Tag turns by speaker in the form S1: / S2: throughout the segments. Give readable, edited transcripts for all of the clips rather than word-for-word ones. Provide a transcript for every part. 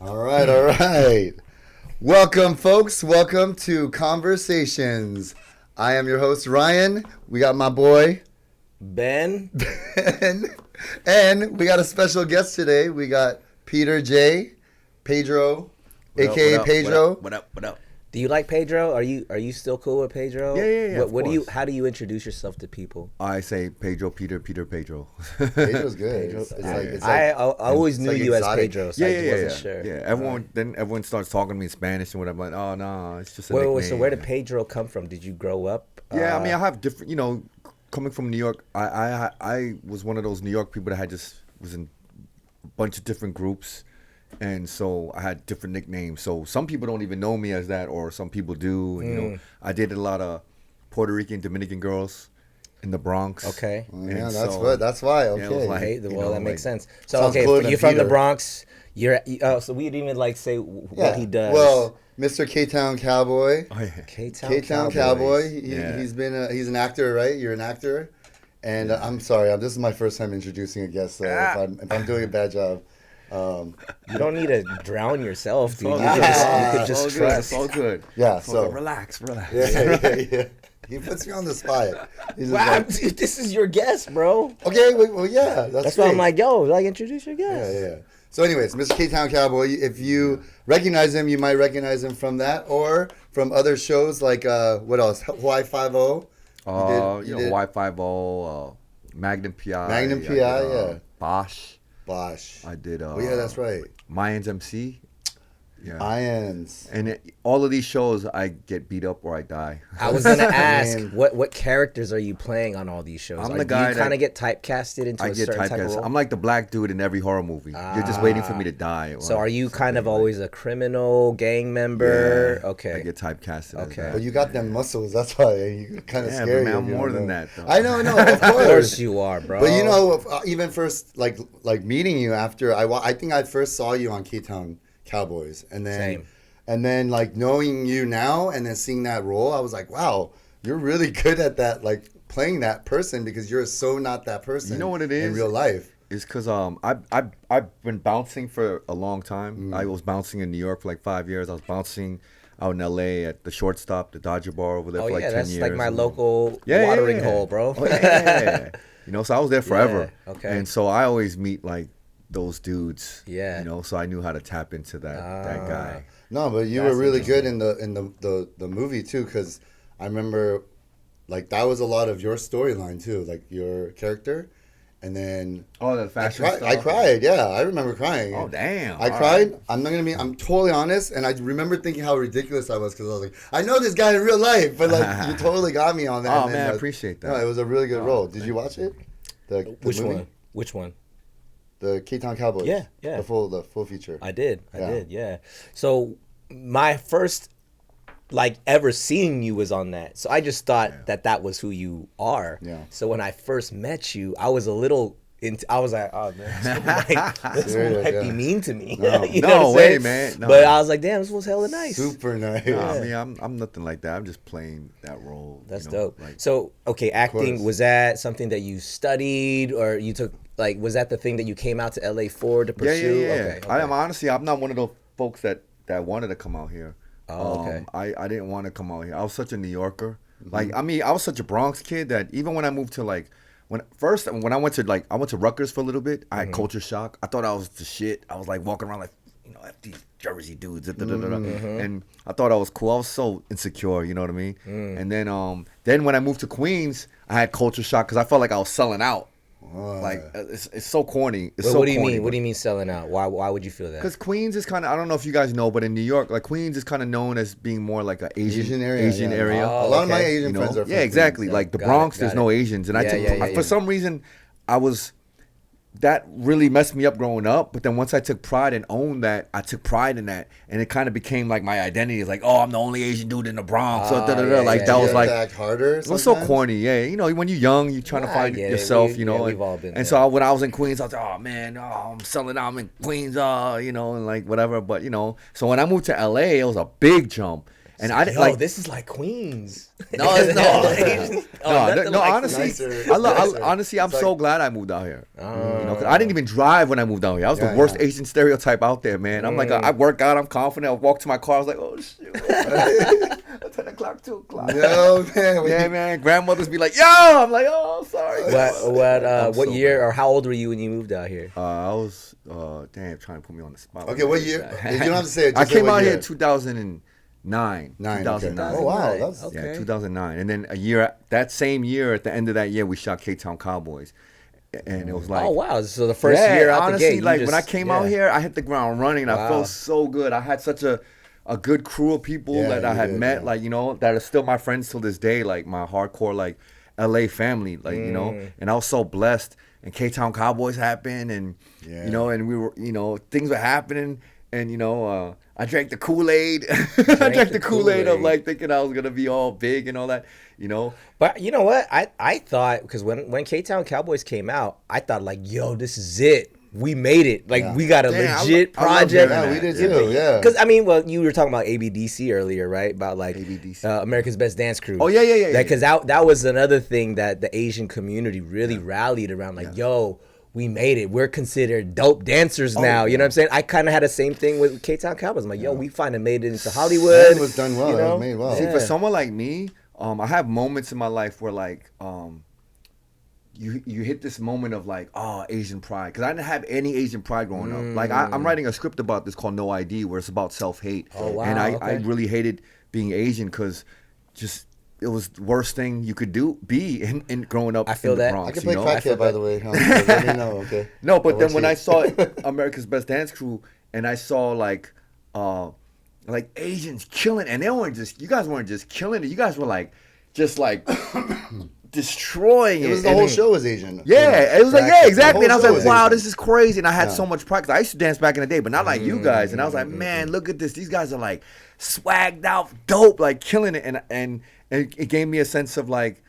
S1: All right, all right. Welcome, folks. Welcome to Conversations. I am your host, Ryan. We got my boy,
S2: Ben.
S1: And we got a special guest today. We got Jae Pedro, a.k.a. Pedro.
S3: What up?
S2: Do you like Pedro? Are you still cool with Pedro?
S3: Yeah.
S2: What do you? How do you introduce yourself to people?
S3: I say Pedro Peter Pedro.
S1: Pedro's good.
S2: I always knew you
S1: exotic.
S2: as Pedro, so I wasn't sure.
S3: Yeah, everyone starts talking to me in Spanish and whatever. I'm like, oh no, it's just a
S2: Wait,
S3: nickname.
S2: so where did Pedro come from? Did you grow up?
S3: Yeah, I mean, I have different. Coming from New York, I was one of those New York people that was in a bunch of different groups. And so I had different nicknames. So some people don't even know me as that, or some people do. And, I dated a lot of Puerto Rican, Dominican girls in the Bronx.
S2: Okay.
S1: Yeah, that's why. Okay.
S2: Yeah, that makes sense. So
S1: Sounds
S2: okay,
S1: cooler
S2: you're
S1: than
S2: from the
S1: Peter.
S2: Bronx. So we'd even like say what he does.
S1: Well, Mr. KTown Cowboy.
S3: Oh, yeah.
S2: KTown
S1: Cowboy.
S3: Yeah.
S1: He's an actor, right? You're an actor. And I'm sorry, this is my first time introducing a guest, so if I'm doing a bad job.
S2: You don't need to drown yourself, dude. You
S1: good.
S2: could just trust.
S3: It's all good.
S1: Yeah,
S3: So
S1: so
S3: relax.
S1: yeah. He puts me on the spot. He's just
S2: Wow,
S1: like,
S2: dude, this is your guest, bro.
S1: okay, well, yeah,
S2: That's why I'm
S1: great.
S2: like, yo, like introduce your guest.
S1: Yeah. So, anyways, Mr. KTown Cowboy. If you recognize him, you might recognize him from that or from other shows like what else? Hawaii 5-0.
S3: Y50, Magnum PI.
S1: Magnum PI, yeah.
S3: Bosch.
S1: I
S3: did.
S1: Oh yeah, that's right.
S3: Mayans MC. Yeah.
S1: Mayans.
S3: And all of these shows, I get beat up or I die.
S2: I was gonna ask,
S1: Man.
S2: what characters are you playing on all these shows?
S3: I'm the guy
S2: do you kind of get typecasted into
S3: I
S2: a
S3: get
S2: certain type of
S3: typecast.
S2: role?
S3: I'm like the black dude in every horror movie. You're just waiting for me to die.
S2: So are you kind of always a criminal, gang member?
S3: Yeah,
S2: Okay.
S3: I get typecasted. as
S2: Okay.
S3: that.
S1: Well, you got them muscles. That's why you kind of
S3: Yeah,
S1: scary.
S3: but man, I'm
S1: you
S3: more
S1: know,
S3: than
S1: man.
S3: that, though.
S1: I know, of
S2: Of
S1: course.
S2: course you are, bro.
S1: But even first, like meeting you after I think I first saw you on KTown Cowboys, and then
S2: Same.
S1: and then like knowing you now, and then seeing that role, I was like, wow, you're really good at that, like playing that person because you're so not that person.
S3: You know what it
S1: in
S3: is?
S1: real life.
S3: It's because I've been bouncing for a long time. I was bouncing in New York for like 5 years. I was bouncing out in LA at the shortstop, the Dodger Bar over there
S2: Oh
S3: for like
S2: yeah,
S3: 10
S2: that's
S3: years.
S2: like my local watering hole, bro.
S3: Oh, yeah. So I was there forever.
S2: Yeah, okay.
S3: And so I always meet like those dudes.
S2: Yeah.
S3: So I knew how to tap into that guy.
S1: No, but you
S2: That's
S1: were really good in the movie too, because I remember like that was a lot of your storyline too, like your character, and then
S3: Oh, the fashion stuff.
S1: I cried. Yeah, I remember crying.
S3: Oh, damn.
S1: I
S3: All
S1: cried.
S3: right.
S1: I'm totally honest, and I remember thinking how ridiculous I was because I was like, I know this guy in real life, but like you totally got me on that.
S3: Oh,
S1: and
S3: man, I
S1: then,
S3: appreciate that.
S1: No, it was a really good role. Did you watch it? The
S2: Which
S1: movie?
S2: one? Which one?
S1: The KTown Cowboys.
S2: Yeah.
S1: The full feature.
S2: I did.
S1: Yeah.
S2: Yeah. So my first like ever seeing you was on that. So I just thought that was who you are.
S1: Yeah.
S2: So when I first met you, I was a little I was like, oh man, this one might be mean to me.
S1: No.
S2: You
S3: No
S2: know what I'm
S3: way,
S2: saying?
S3: man. No.
S2: But I was like, damn, this was hella nice.
S1: Super nice.
S3: Nah, I mean, I'm nothing like that. I'm just playing that role.
S2: That's
S3: you know,
S2: dope.
S3: Like,
S2: So, okay, acting,
S1: course.
S2: was that something that you studied or you took, like, was that the thing that you came out to LA for to pursue?
S3: yeah.
S2: Okay,
S3: I am honestly, I'm not one of those folks that wanted to come out here.
S2: Oh, okay.
S3: I didn't want to come out here. I was such a New Yorker.
S1: Mm-hmm.
S3: Like, I mean, I was such a Bronx kid that even when I moved to like, when I went to Rutgers for a little bit, I had
S2: Mm-hmm.
S3: culture shock. I thought I was the shit. I was like walking around like, F these Jersey dudes, and I thought I was cool. I was so insecure, you know what I mean? And then when I moved to Queens, I had culture shock because I felt like I was selling out. Like it's so corny. It's so
S2: What do you
S3: corny,
S2: mean? What do you mean selling out? Why would you feel that?
S3: Because Queens is kind of, I don't know if you guys know, but in New York, like Queens is kind of known as being more like an Asian area.
S1: yeah.
S2: Oh,
S1: A lot of my
S2: okay.
S1: Asian friends are from
S3: Yeah, exactly.
S1: Queens.
S3: Like the
S2: Got
S3: Bronx,
S2: it,
S3: there's
S2: got
S3: no
S2: it.
S3: Asians, and
S2: Yeah,
S3: for some reason, that really messed me up growing up. But then once I took pride and owned that, I took pride in that, and it kind of became like my identity. It's like, oh, I'm the only Asian dude in the Bronx.
S2: Ah, yeah,
S3: like
S2: yeah,
S3: that
S2: yeah.
S3: was
S1: You
S3: like.
S1: have to act harder.
S3: It was so
S1: sometimes?
S3: corny, yeah. When you're young, you're trying to
S2: I
S3: find
S2: get it.
S3: yourself,
S2: We've all been
S3: And
S2: there.
S3: so when I was in Queens, I was like, oh man, I'm selling out. I'm in Queens, and like whatever. But so when I moved to LA, it was a big jump. And I didn't
S2: Yo,
S3: like.
S2: this is like Queens.
S3: No, it's not.
S2: nothing
S3: No,
S2: like
S3: honestly,
S1: nicer.
S3: honestly, I'm
S1: It's
S3: so
S1: like-
S3: glad I moved out here. You know, 'cause I didn't even drive when I moved out here. I was the
S1: Yeah,
S3: worst
S1: yeah.
S3: Asian stereotype out there, man. I'm like, I work out, I'm confident. I walk to my car, I was like, oh shit, 10 o'clock, 2 o'clock.
S1: Yo, man.
S3: Yeah, man. Grandmothers be like, yo, I'm like, oh, sorry.
S2: What
S3: so
S2: year
S3: bad.
S2: or how old were you when you moved out here?
S3: I was, damn, trying to put me on the spot.
S1: Okay, what year? You don't have to say it.
S3: I
S1: Just say
S3: came
S1: what
S3: out here
S1: year.
S3: in 2009. 2009.
S1: Okay. Oh wow, that's
S2: Okay.
S3: Yeah, 2009. And then a year, that same year, at the end of that year, we shot KTown Cowboys. And it was like,
S2: Oh wow! So the first year out
S3: honestly,
S2: the gate, you
S3: like
S2: just,
S3: when I came out here, I hit the ground running. And I
S2: Wow.
S3: felt so good. I had such a good crew of people
S1: Yeah,
S3: that I
S1: you
S3: had
S1: did,
S3: met,
S1: yeah.
S3: like, you know, that are still my friends till this day, like my hardcore, like, LA family, like, you know, and I was so blessed. And KTown Cowboys happened, and,
S1: Yeah.
S3: you know, and we were, you know, things were happening, and, you know, I drank the Kool-Aid. I drank the Kool-Aid of, like, thinking I was going to be all big and all that, you know.
S2: But you know what? I thought, because when KTown Cowboys came out, I thought like, yo, this is it. We made it. Like
S1: Yeah.
S2: we got a
S3: Damn,
S2: legit
S3: I love
S2: project.
S3: hearing
S1: Yeah,
S3: that.
S1: we did too. Yeah.
S2: Because I mean, well, you were talking about ABDC earlier, right? About like
S3: ABDC.
S2: America's Best Dance Crew.
S3: Oh, yeah.
S2: Because that was another thing that the Asian community really rallied around. Like, yo, we made it. We're considered dope dancers now. You know what I'm saying? I kind of had the same thing with KTown Cowboys. I'm like, yo, we finally made it into Hollywood.
S1: And it was done well.
S2: You
S1: It
S2: know?
S1: was made well.
S3: See,
S2: Yeah.
S3: for someone like me, I have moments in my life where like you hit this moment of like, oh, Asian pride, because I didn't have any Asian pride growing up. Like I'm writing a script about this called No ID, where it's about self-hate.
S2: Oh, wow,
S3: And I
S2: okay.
S3: really hated being Asian because just it was the worst thing you could be in growing up.
S2: I feel
S3: in the
S2: that.
S3: Bronx,
S1: I can
S3: you
S1: play
S3: know?
S1: crackhead, by the way. Let me know, okay?
S3: No, but then when I
S1: saw
S3: saw America's Best Dance Crew and I saw like Asians killing, and they weren't just, you guys weren't just killing it, you guys were like just like destroying it.
S1: it was the
S3: And
S1: whole
S3: then-
S1: show was Asian.
S3: Yeah, it was like, yeah, exactly. And I was like, wow,
S1: this
S3: this is crazy. And I had
S1: Yeah.
S3: so much practice. I used to dance back in the day, but not like you guys. And I was like, man, look at this. These guys are like swagged out, dope, like killing it. And it gave me a sense of like,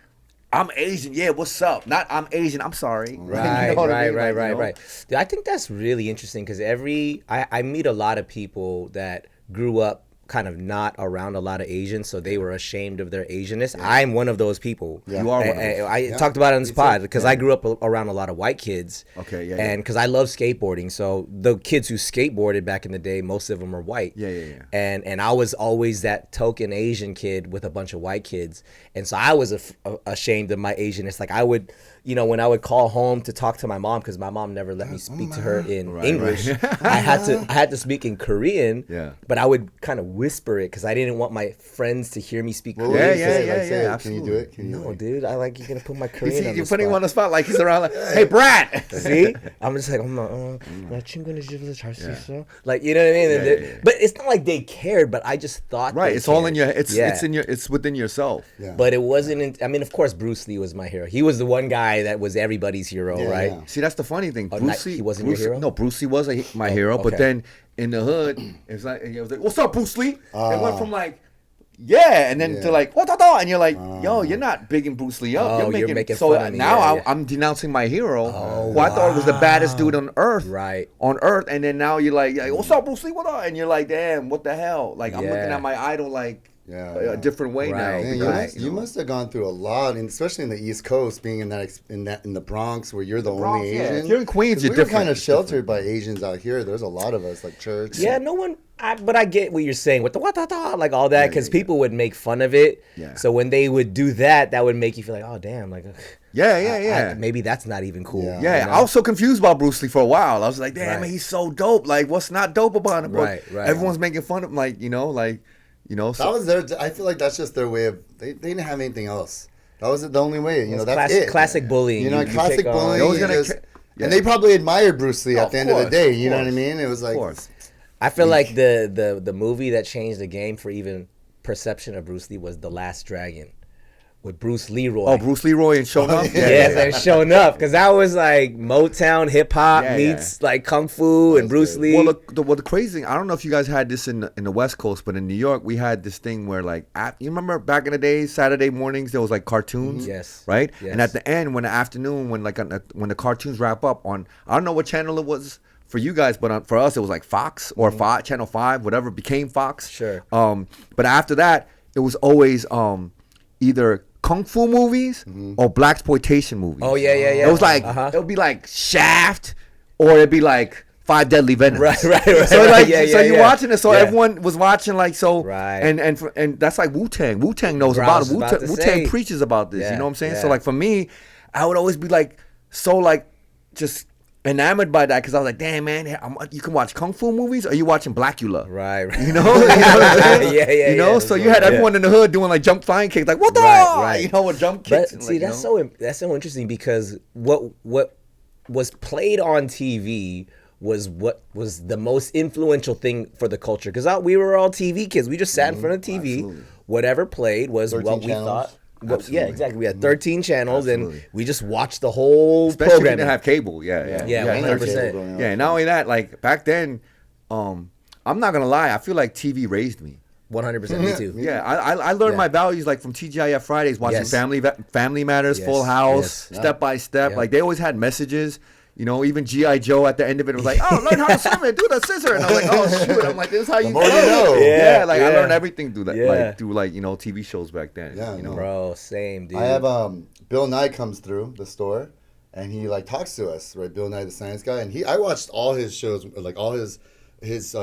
S3: I'm Asian. Yeah, what's up? Not I'm Asian. I'm sorry.
S2: Right,
S3: You know what I mean?
S2: right.
S3: Like, you know?
S2: Dude, I think that's really interesting because I meet a lot of people that grew up kind of not around a lot of Asians, so they were ashamed of their Asianness. I'm one of those people.
S1: Yeah.
S3: You are one of those.
S2: I talked about it on this pod because I grew up around a lot of white kids.
S3: Okay, yeah,
S2: And because I love skateboarding, so the kids who skateboarded back in the day, most of them are white.
S3: Yeah.
S2: And I was always that token Asian kid with a bunch of white kids, and so I was ashamed of my Asianness. Like I would, you know, when I would call home to talk to my mom, because my mom never let me speak to her in English. I had to speak in Korean.
S3: Yeah.
S2: But I would kind of whisper it because I didn't want my friends to hear me speak
S1: What
S2: Korean.
S1: would you say?
S3: Yeah,
S1: Like, say
S3: yeah,
S1: it. Can you do it? Can you
S2: No, dude, I like you're gonna put my
S3: You
S2: Korean
S3: see,
S2: on
S3: you're
S2: the
S3: putting him
S2: spot.
S3: on the spot like he's around like, hey, Brad.
S2: See, I'm just like, 나 친구는 집에서 잘 수 있어? Like, you know what I mean? And
S3: Yeah.
S2: But it's not like they cared, but I just thought
S3: Right,
S2: they
S3: it's all in
S2: cared.
S3: your, it's within yourself.
S1: Yeah.
S2: But it wasn't. I mean, of course, Bruce Lee was my hero. He was the one guy that was everybody's hero,
S1: Yeah,
S2: right?
S1: yeah.
S3: See, that's the funny thing.
S2: Oh,
S3: Bruce
S2: not-
S3: Lee,
S2: he wasn't your
S3: Bruce-
S2: hero?
S3: No, Bruce Lee was my hero, but
S2: okay.
S3: then in the hood, it's like, it was like, what's up, Bruce Lee? It went from like, yeah, and then to
S1: Yeah.
S3: like, what, and you're like, yo, you're not bigging Bruce Lee up.
S2: Oh, you're making
S3: so
S2: fun of me.
S3: now
S2: Yeah, yeah.
S3: I'm denouncing my hero, who I thought was the baddest dude on earth.
S2: Right.
S3: On earth, and then now you're like, what's up, Bruce Lee? What up? And you're like, damn, what the hell? Like, I'm looking
S2: Yeah.
S3: at my idol like
S1: Yeah,
S3: a
S1: yeah.
S3: different way
S2: Right.
S3: now.
S1: Man,
S3: because,
S1: you must have gone through a lot, and especially in the East Coast, being in the Bronx, where you're the
S3: Bronx,
S1: only
S3: yeah.
S1: Asian.
S3: If you're in Queens,
S1: 'Cause
S3: you're
S1: we're
S3: different.
S1: kind of sheltered by Asians out here. There's a lot of us, like church.
S2: Yeah, no one. But I get what you're saying with the like all that, because
S1: yeah.
S2: people would make fun of it.
S3: Yeah.
S2: So when they would do that, that would make you feel like, oh damn, like
S3: Yeah.
S2: maybe that's not even cool.
S1: Yeah.
S3: Yeah,
S2: you know?
S3: I was so confused about Bruce Lee for a while. I was like, damn,
S2: Right.
S3: man, he's so dope. Like, what's not dope about him? But
S2: Right.
S3: everyone's making fun of him, like, so,
S1: That was their. I feel like that's just their way of. They didn't have anything else. That was the only way. You know, that's
S2: classic,
S1: it.
S2: classic bullying.
S1: You know,
S2: You
S1: classic
S2: pick on-
S1: bullying.
S3: No one's
S1: you
S3: gonna
S1: just-
S3: yeah.
S1: And they probably admired Bruce Lee
S3: Oh,
S1: at the end of the
S3: course,
S1: day.
S3: of
S1: You know what I
S3: course.
S1: mean? It was like.
S3: Of course.
S2: I feel like the movie that changed the game for even perception of Bruce Lee was The Last Dragon with Bruce Leroy.
S3: Oh, Bruce Leroy and showing up?
S2: Yeah, they're showing up because that was like Motown hip hop
S3: Yeah,
S2: meets like kung fu and Bruce
S1: good.
S2: Lee.
S3: Well, the crazy thing, I don't know if you guys had this in the West Coast, but in New York, we had this thing where, like, you remember back in the days, Saturday mornings, there was like cartoons,
S2: Yes.
S3: right?
S2: Yes.
S3: And at the end, when the afternoon, when the cartoons wrap up on, I don't know what channel it was for you guys, but for us it was like Fox or Channel 5, whatever became Fox.
S2: Sure.
S3: But after that, it was always either kung fu movies or blaxploitation movies.
S2: Oh yeah.
S3: It was like it would be like Shaft, or it'd be like Five Deadly Venoms.
S2: Right.
S3: So like, so you're watching it. So
S2: Yeah.
S3: everyone was watching like so.
S2: Right.
S3: And that's like Wu-Tang. Wu-Tang knows
S2: Bro, I
S3: about
S2: was
S3: it.
S2: about to
S3: Wu-Tang
S2: say.
S3: preaches about this.
S2: Yeah,
S3: You know what I'm saying?
S2: yeah.
S3: So like for me, I would always be like so like just enamored by that, because I was like, damn man, you can watch kung fu movies, or you watching Blackula.
S2: Right.
S3: You know what I'm saying?
S2: Yeah.
S3: You know, so you had everyone in the hood doing like jump flying kicks, like what the,
S2: Right.
S3: you know, with jump kicks.
S2: But
S3: and,
S2: see,
S3: like,
S2: that's so interesting, because what was played on TV was what was the most influential thing for the culture, because we were all TV kids. We just sat in front of TV.
S3: Absolutely.
S2: Whatever played was
S1: 13
S2: what we
S1: channels.
S2: thought.
S3: Absolutely.
S2: Yeah, exactly. We had 13 channels,
S3: Absolutely.
S2: and we just watched the whole
S3: especially if you
S2: program.
S3: didn't have cable. Yeah.
S2: Yeah,
S3: You had
S2: 100%.
S3: cable. Yeah, and not only that, like back then, I'm not gonna lie, I feel like TV raised me.
S2: 100%. Me too.
S3: Yeah, I learned my values like from TGIF Fridays, watching
S2: Yes.
S3: Family Matters,
S2: Yes,
S3: Full House,
S2: yes.
S3: Step by Step.
S2: Yep.
S3: Like they always had messages. You know, even G.I. Joe at the end of it was like, oh, learn how to swim and do the scissor. And I was like, oh, shoot. I'm like, this is how you
S1: more you know.
S3: Yeah, like I
S2: Yeah.
S3: learned everything through that,
S2: Yeah.
S3: like through like, you know, TV shows back then.
S1: Yeah,
S3: you know.
S2: Bro, same, dude.
S1: I have Bill Nye comes through the store, and he like talks to us, right? Bill Nye the Science Guy, and I watched all his shows, like all his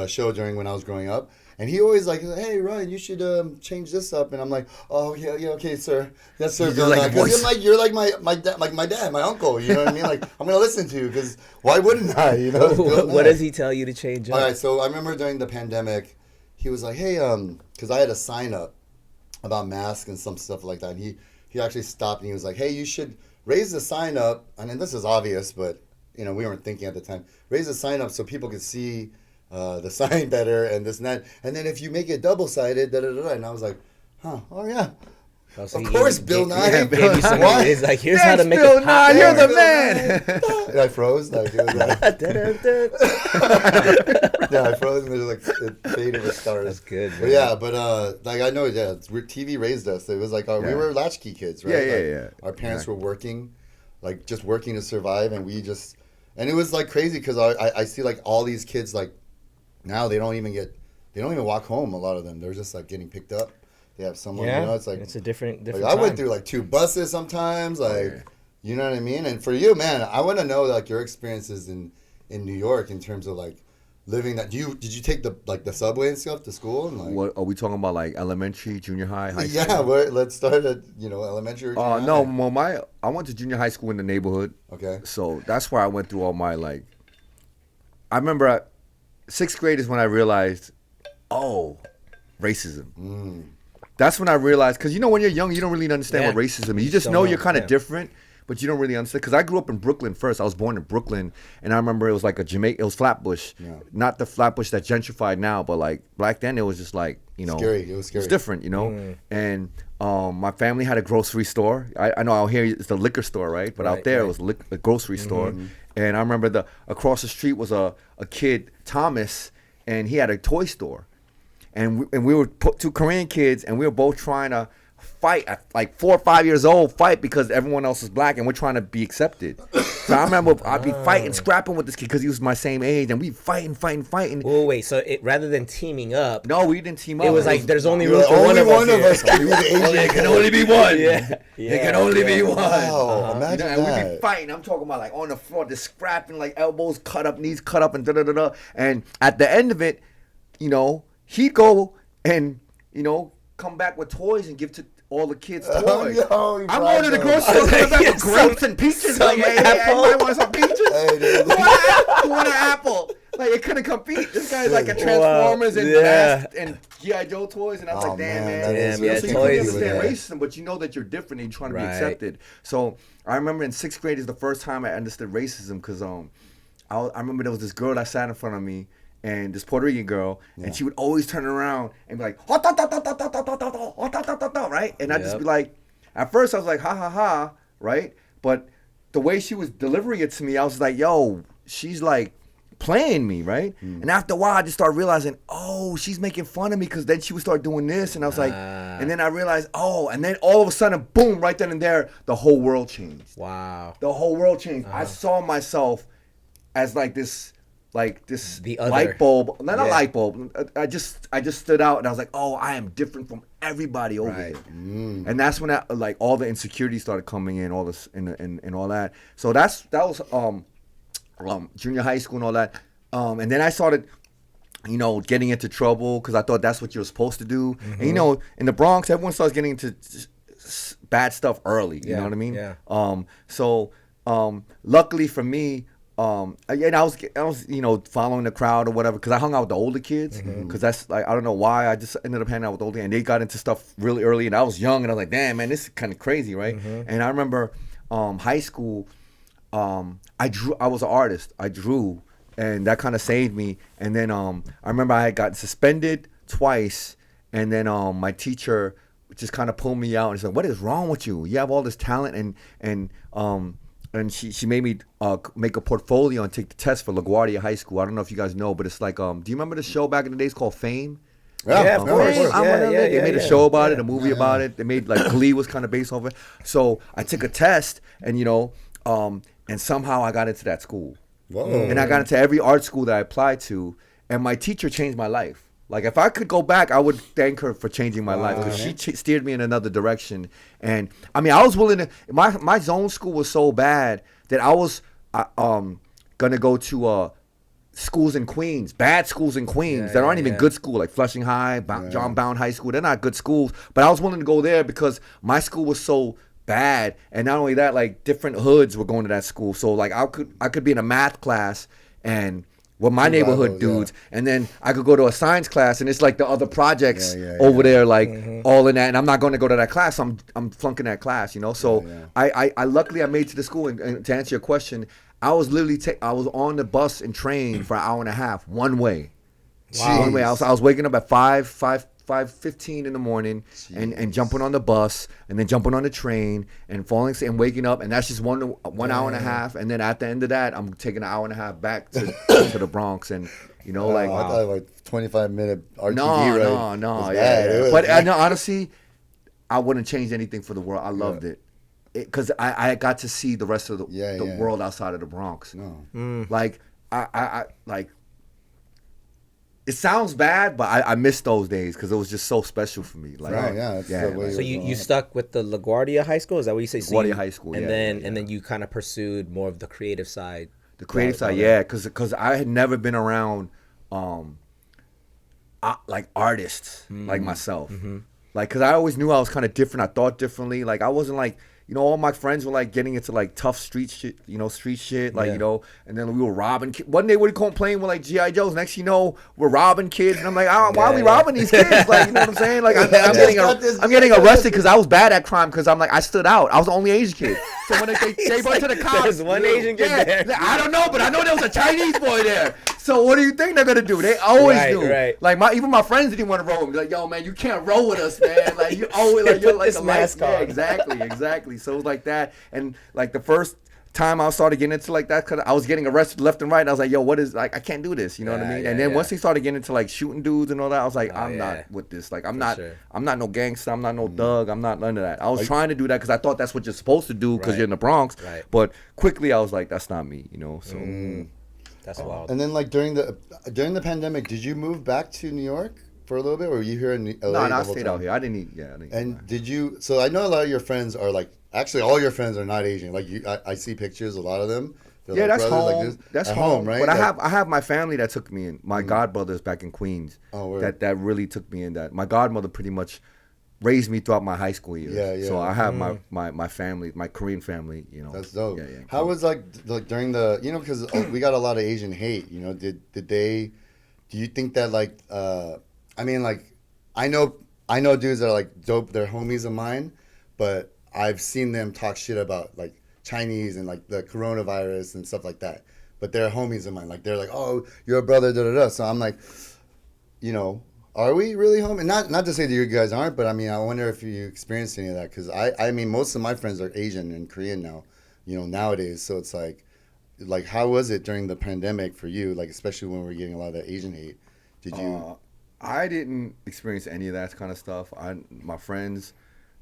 S1: show during when I was growing up, and he always like, hey Ryan, you should change this up, and I'm like, oh yeah, okay, sir, yes sir,
S3: You
S1: Bill
S3: do, like,
S1: Nye,
S3: the
S1: because
S3: voice.
S1: you're like my dad, my uncle, you know what I mean? Like I'm gonna listen to you, because why wouldn't I? You know? Bill
S2: what
S1: Nye.
S2: does he tell you to change up?
S1: All right, so I remember during the pandemic, he was like, hey, because I had a sign up about masks and some stuff like that. And he actually stopped and he was like, hey, you should raise the sign up. I mean, this is obvious, but you know, we weren't thinking at the time. Raise the sign up so people could see the sign better and this and that. And then if you make it double-sided, da-da-da-da. And I was like, oh yeah.
S2: Oh, so
S1: Of
S2: he
S1: course,
S2: gave-
S1: Bill
S2: gave-
S1: Nye.
S2: gave you some-
S1: Why?
S2: He's like, here's how to make
S3: Bill
S2: it
S3: Nye,
S2: pop.
S3: you're the
S1: Bill
S3: man.
S1: Nye. And I froze. Like, it was like, yeah, I froze and there's like it faded with stars.
S2: That's good,
S1: But
S2: man.
S1: yeah, but like I know, yeah, TV raised us. It was like we
S3: Yeah.
S1: were latchkey kids, right?
S3: Yeah,
S1: Like,
S3: yeah.
S1: Our parents
S3: Exactly.
S1: were working, like just working to survive, and and it was like crazy because I see like all these kids like now they don't even walk home. A lot of them, they're just like getting picked up. They have someone, you know, it's like
S2: it's a different
S1: like,
S2: time.
S1: I went through like 2 buses sometimes, like you know what I mean. And for you, man, I want to know like your experiences in New York in terms of like living that. Did you take the subway and stuff to school and like?
S3: What are we talking about? Like elementary, junior high, high school?
S1: Yeah, let's start at elementary. Or junior
S3: No,
S1: high.
S3: well, I went to junior high school in the neighborhood.
S1: Okay.
S3: So that's where I went through all my like. I remember 6th grade is when I realized, racism. That's when I realized, because you know when you're young, you don't really understand what racism is. You just
S2: Don't
S3: know
S2: know,
S3: you're kind of
S2: yeah.
S3: different, but you don't really understand. Because I grew up in Brooklyn first. I was born in Brooklyn, and I remember it was like it was Flatbush, not the Flatbush that's gentrified now, but like back then it was just like
S1: Scary. It was scary.
S3: It's different, you know. And my family had a grocery store. I know out here it's a liquor store, right? But out there it was a grocery store. And I remember across the street was a kid, Thomas, and he had a toy store. And we were 2 Korean kids, and we were both trying to fight at like 4 or 5 years old, because everyone else was black, and we're trying to be accepted. So I remember I'd be fighting, scrapping with this kid because he was my same age, and we fighting.
S2: Oh wait, so rather than teaming up,
S3: No, we didn't team up.
S2: it was like there's only
S1: You
S2: room
S1: were
S2: for one
S1: only
S2: of
S1: one of
S2: us.
S1: us. We were the Asian
S3: There can
S1: kid.
S3: only be one.
S2: Yeah.
S3: There can only be one.
S1: Wow, imagine
S3: And we'd be
S1: that.
S3: fighting. I'm talking about like on the floor, just scrapping, like elbows cut up, knees cut up, and da da da da. And at the end of it, he'd go and come back with toys and give to all the kids toys.
S1: Oh, yo,
S3: I'm going to the grocery store, coming back with grapes and peaches. Like, hey, anybody want some peaches?
S1: Hey, dude.
S3: Who want an apple? Like, it couldn't compete. This guy's like a Transformers and Mask and G.I. Joe toys. And I was
S1: Oh,
S3: like, damn,
S1: man,
S3: man.
S1: that is
S3: So
S2: yeah,
S3: you
S2: toys,
S3: really understand
S2: yeah.
S3: racism, but you know that you're different and you're trying to be
S2: Right.
S3: accepted. So I remember in 6th grade is the first time I understood racism because I remember there was this girl that sat in front of me, and this Puerto Rican girl, and she would always turn around and be like, right? And I'd just be like, at first I was like, ha ha ha, right? But the way she was delivering it to me, I was like, yo, she's like playing me, right? And after a while, I just started realizing, she's making fun of me because then she would start doing this, and I was like, and then I realized, and then all of a sudden, boom, right then and there, the whole world changed.
S2: Wow.
S3: The whole world changed. I saw myself as like this like this
S2: The other.
S3: light bulb, not a
S2: Yeah.
S3: light bulb. I just stood out, and I was like, oh, I am different from everybody over
S2: Right.
S3: here. And that's when like all the insecurities started coming in, all this and all that. So that was junior high school and all that. And then I started, getting into trouble because I thought that's what you were supposed to do. And in the Bronx, everyone starts getting into bad stuff early. You know what I mean?
S2: Yeah.
S3: So luckily for me, and I was following the crowd or whatever because I hung out with the older kids because that's like I don't know why I just ended up hanging out with the older and they got into stuff really early and I was young and I was like, damn man, this is kind of crazy, right? And I remember high school, I was an artist, I drew, and that kind of saved me. And then I remember I had gotten suspended twice, and then my teacher just kind of pulled me out and said, "What is wrong with you? You have all this talent." And she made me make a portfolio and take the test for LaGuardia High School. I don't know if you guys know, but it's like, do you remember the show back in the days called Fame?
S2: Yeah, of course.
S3: They made a show about it, a movie about it. They made like Glee was kind of based off it. So I took a test, and and somehow I got into that school.
S1: Whoa.
S3: And I got into every art school that I applied to, and my teacher changed my life. Like if I could go back, I would thank her for changing my life because she steered me in another direction. And I mean, I was willing to. My zone school was so bad that I was gonna go to schools in Queens, bad schools in Queens that aren't even good school, like Flushing High, John Bound High School. They're not good schools, but I was willing to go there because my school was so bad, and not only that, like different hoods were going to that school. So like I could be in a math class and with my neighborhood dudes, and then I could go to a science class and it's like the other projects over there, like all in that, and I'm not going to go to that class. I'm flunking that class, So I luckily I made it to the school, and to answer your question, I was literally I was on the bus and train for an hour and a half one way.
S1: Wow.
S3: One way. I was waking up at 5:15 in the morning and jumping on the bus and then jumping on the train and falling and waking up, and that's just one hour and a half, and then at the end of that I'm taking an hour and a half back to the Bronx, and
S1: I thought like 25-minute RTD ride.
S3: No. But I know honestly, I wouldn't change anything for the world. I loved it. Because I got to see the rest of the world outside of the Bronx.
S1: No.
S3: Like I like. It sounds bad, but I miss those days because it was just so special for me. Like,
S1: The way
S2: So you stuck with the LaGuardia High School? Is that what you say?
S3: LaGuardia High School,
S2: and then you kind of pursued more of the creative side.
S3: The creative side, because I had never been around like artists like myself. Like, because I always knew I was kind of different. I thought differently. Like, I wasn't like, all my friends were like getting into like tough street shit, like, and then we were robbing kids. One day we were playing with like G.I. Joes. Next we're robbing kids. And I'm like, why are we robbing these kids? Like, you know what I'm saying? Like, I'm getting arrested because I was bad at crime because I'm like, I stood out. I was the only Asian kid. So when they went to the cops.
S2: There's one Asian kid there.
S3: I don't know, but I know there was a Chinese boy there. So what do you think they're going to do? They always do.
S2: Right.
S3: Like, even my friends didn't want to roll with me. Like, yo, man, you can't roll with us, man. Like, you always, like, you're like
S2: this mask on.
S3: Yeah, exactly. So it was like that. And like the first time I started getting into like that, because I was getting arrested left and right. And I was like, yo, what is, like, I can't do this. You know what I mean? And then once they started getting into like shooting dudes and all that, I was like, I'm not with this. Like, I'm not no gangster. I'm not no thug. I'm not none of that. I was trying to do that because I thought that's what you're supposed to do because you're in the Bronx.
S2: Right.
S3: But quickly I was like, that's not me, So.
S2: That's wild.
S1: And then like during the pandemic, did you move back to New York for a little bit, or were you here in LA?
S3: No, I stayed out here. I didn't eat.
S1: And did you? So I know a lot of your friends are like, actually all your friends are not Asian. Like I see pictures, a lot of them. They're
S3: that's
S1: brothers,
S3: home.
S1: like this.
S3: That's
S1: At
S3: home,
S1: right?
S3: But I have my family that took me in. My godbrothers back in Queens.
S1: Oh, word.
S3: That really took me in. That my godmother pretty much raised me throughout my high school years.
S1: Yeah.
S3: So I have my family, my Korean family.
S1: That's dope.
S3: Yeah.
S1: How was like during the because we got a lot of Asian hate. Did they? Do you think that like I mean like I know dudes that are like dope. They're homies of mine, but I've seen them talk shit about like Chinese and like the coronavirus and stuff like that. But they're homies of mine. Like they're like, oh, you're a brother, da da da. So I'm like, are we really homies? Not to say that you guys aren't, but I mean, I wonder if you experienced any of that because I mean, most of my friends are Asian and Korean now, nowadays. So it's like how was it during the pandemic for you? Like especially when we were getting a lot of that Asian hate. Did you?
S3: I didn't experience any of that kind of stuff. My friends,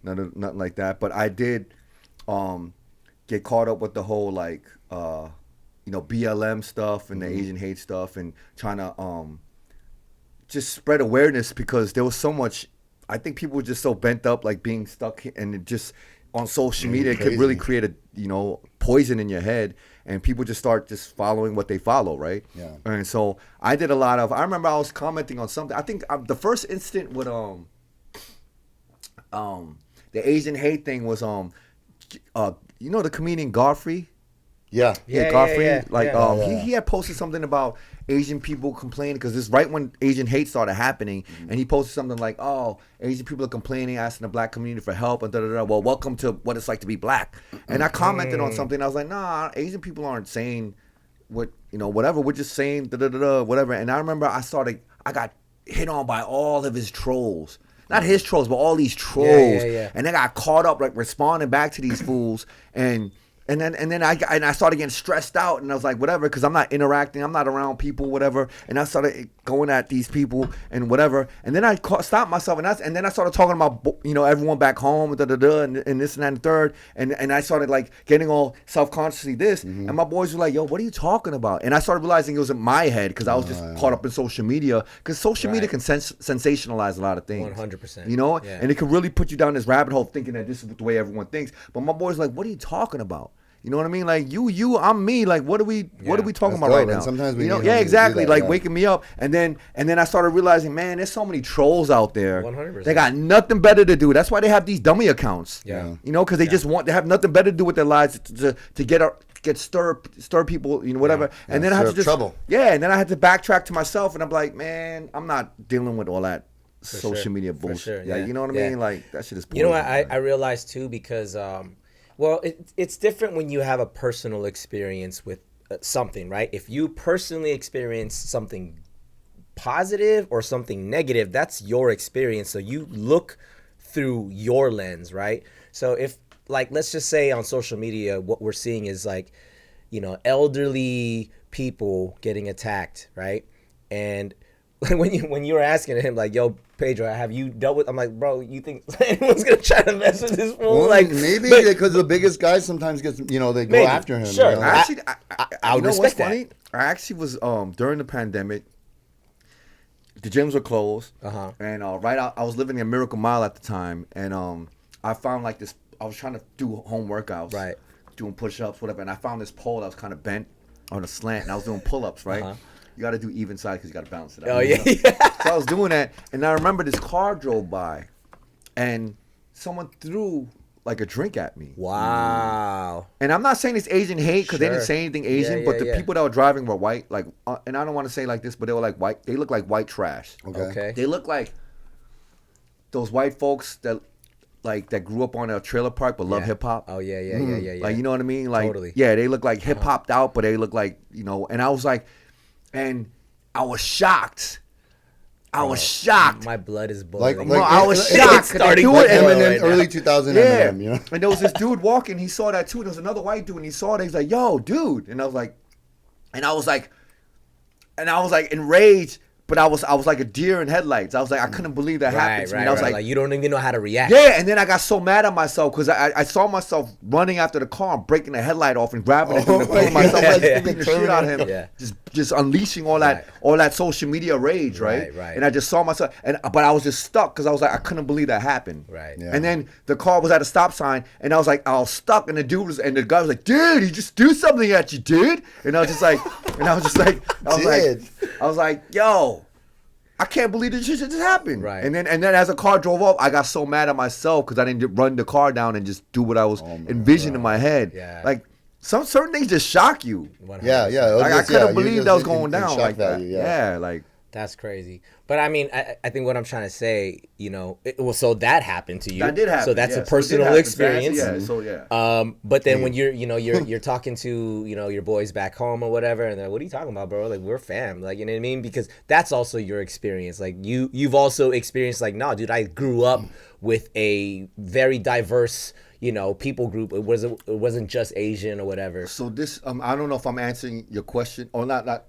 S3: nothing like that. But I did get caught up with the whole like, BLM stuff and the Asian hate stuff and trying to just spread awareness because there was so much. I think people were just so bent up, like being stuck, and it just on social media, it could really create a poison in your head, and people just start just following what they follow, right?
S1: Yeah.
S3: And so I did a lot of. I remember I was commenting on something. I think the first instant with the Asian hate thing was the comedian Godfrey.
S1: Yeah.
S3: Godfrey. He had posted something about Asian people complaining because this is right when Asian hate started happening, and he posted something like, "Oh, Asian people are complaining, asking the black community for help, and Well, welcome to what it's like to be black." And I commented on something. I was like, "Nah, Asian people aren't saying whatever. We're just saying whatever." And I remember I got hit on by all of his trolls. Not his trolls, but all these trolls. And I got caught up like responding back to these fools, and then I started getting stressed out, and I was like, whatever, because I'm not interacting, I'm not around people, whatever. And I started going at these people and whatever. And then I stopped myself, and then I started talking about everyone back home, and this and that and the third. And I started like getting all self-consciously this, and my boys were like, "Yo, what are you talking about?" And I started realizing it was in my head because I was just caught up in social media, because social media can sensationalize a lot of things.
S2: 100%.
S3: And it can really put you down this rabbit hole thinking that this is the way everyone thinks. But my boys were like, "What are you talking about?" You know what I mean? Like you, I'm me. Like what are we talking about right now?
S1: And sometimes we
S3: exactly. Like waking me up, and then I started realizing, man, there's so many trolls out there.
S2: 100%.
S3: They got nothing better to do. That's why they have these dummy accounts.
S2: Yeah.
S3: Because they just they have nothing better to do with their lives to get stir people, whatever.
S1: Yeah.
S3: And then I had to just
S1: trouble.
S3: Yeah, and then I had to backtrack to myself, and I'm like, man, I'm not dealing with all that social media bullshit.
S2: Sure,
S3: yeah, you know what I mean? Like that shit is.
S2: You know what I realized too, because well, it's different when you have a personal experience with something, right? If you personally experience something positive or something negative, that's your experience. So you look through your lens, right? So if, like, let's just say on social media, what we're seeing is like, elderly people getting attacked, right? And when you were asking him like, "Yo, Pedro, have you dealt with?" I'm like, "Bro, you think anyone's gonna try to mess with this fool?"
S1: Well,
S2: like
S1: maybe because the biggest guy sometimes gets they go after him.
S2: Sure,
S3: I
S2: would respect that.
S3: Funny? I actually was during the pandemic. The gyms were closed, and I was living in Miracle Mile at the time, and I found like this. I was trying to do home workouts,
S2: right,
S3: doing push-ups, whatever, and I found this pole that was kind of bent on a slant, and I was doing pull-ups, right. You got to do even side because you got to balance it out.
S2: Oh, yeah.
S3: So I was doing that, and I remember this car drove by, and someone threw like a drink at me.
S2: Wow.
S3: And I'm not saying it's Asian hate because they didn't say anything Asian, but the people that were driving were white. Like, and I don't want to say like this, but they were like white. They look like white trash.
S2: Okay.
S3: They look like those white folks that grew up on a trailer park but love hip hop.
S2: Oh yeah.
S3: Like, you know what I mean? Like,
S2: totally.
S3: Yeah, they look like hip hopped out, but they look like, and I was like. And I was shocked.
S2: My blood is boiling.
S3: I was shocked.
S1: Starting with Eminem, early 2000 Eminem,
S3: And there was this dude walking. He saw that too. And there was another white dude, and he saw it. He's like, "Yo, dude!" And I was like, enraged. But I was like a deer in headlights. I was like, I couldn't believe that happened to me. And I was like,
S2: you don't even know how to react.
S3: Yeah, and then I got so mad at myself because I saw myself running after the car and breaking the headlight off and grabbing it and pulling myself beating the shit out of him.
S2: Yeah.
S3: Just unleashing all that social media rage, right?
S2: Right.
S3: And I just saw myself, but I was just stuck because I was like, I couldn't believe that happened.
S2: Right.
S1: Yeah.
S3: And then the car was at a stop sign, and I was like, I was stuck, and the guy was like, "Dude, he just do something at you, dude." And I was just like, I was like, "Yo, I can't believe this shit just happened."
S2: Right.
S3: And then as the car drove up, I got so mad at myself because I didn't run the car down and just do what I was envisioning in my head.
S2: Yeah.
S3: Like some certain things just shock you.
S2: 100%.
S1: Yeah.
S3: Like I couldn't believe that was going down like that.
S1: Value,
S3: Yeah, like
S2: that's crazy. But I mean, I think what I'm trying to say, so that happened to you.
S3: That did happen.
S2: So that's
S3: yeah.
S2: a personal experience. But then when you're talking to, your boys back home or whatever, and they're like, "What are you talking about, bro? Like, we're fam." Like, you know what I mean? Because that's also your experience. Like you've also experienced like, "No, dude, I grew up with a very diverse, people group. It wasn't just Asian or whatever."
S3: So this, I don't know if I'm answering your question or not. I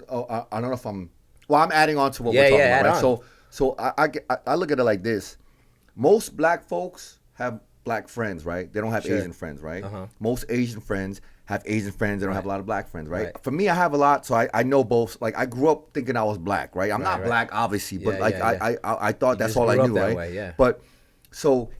S3: don't know if I'm. Well, I'm adding on to what we're talking about, right? So I look at it like this: most black folks have black friends, right? They don't have Asian friends, right? Most Asian friends have Asian friends. I don't have a lot of black friends, right?
S2: Right.
S3: For me, I have a lot, so I know both. Like I grew up thinking I was black, right? I'm not black, obviously, but
S2: Yeah,
S3: like
S2: yeah,
S3: I thought that's
S2: just
S3: all I
S2: grew up
S3: knew,
S2: that
S3: right?
S2: way, yeah.
S3: But so,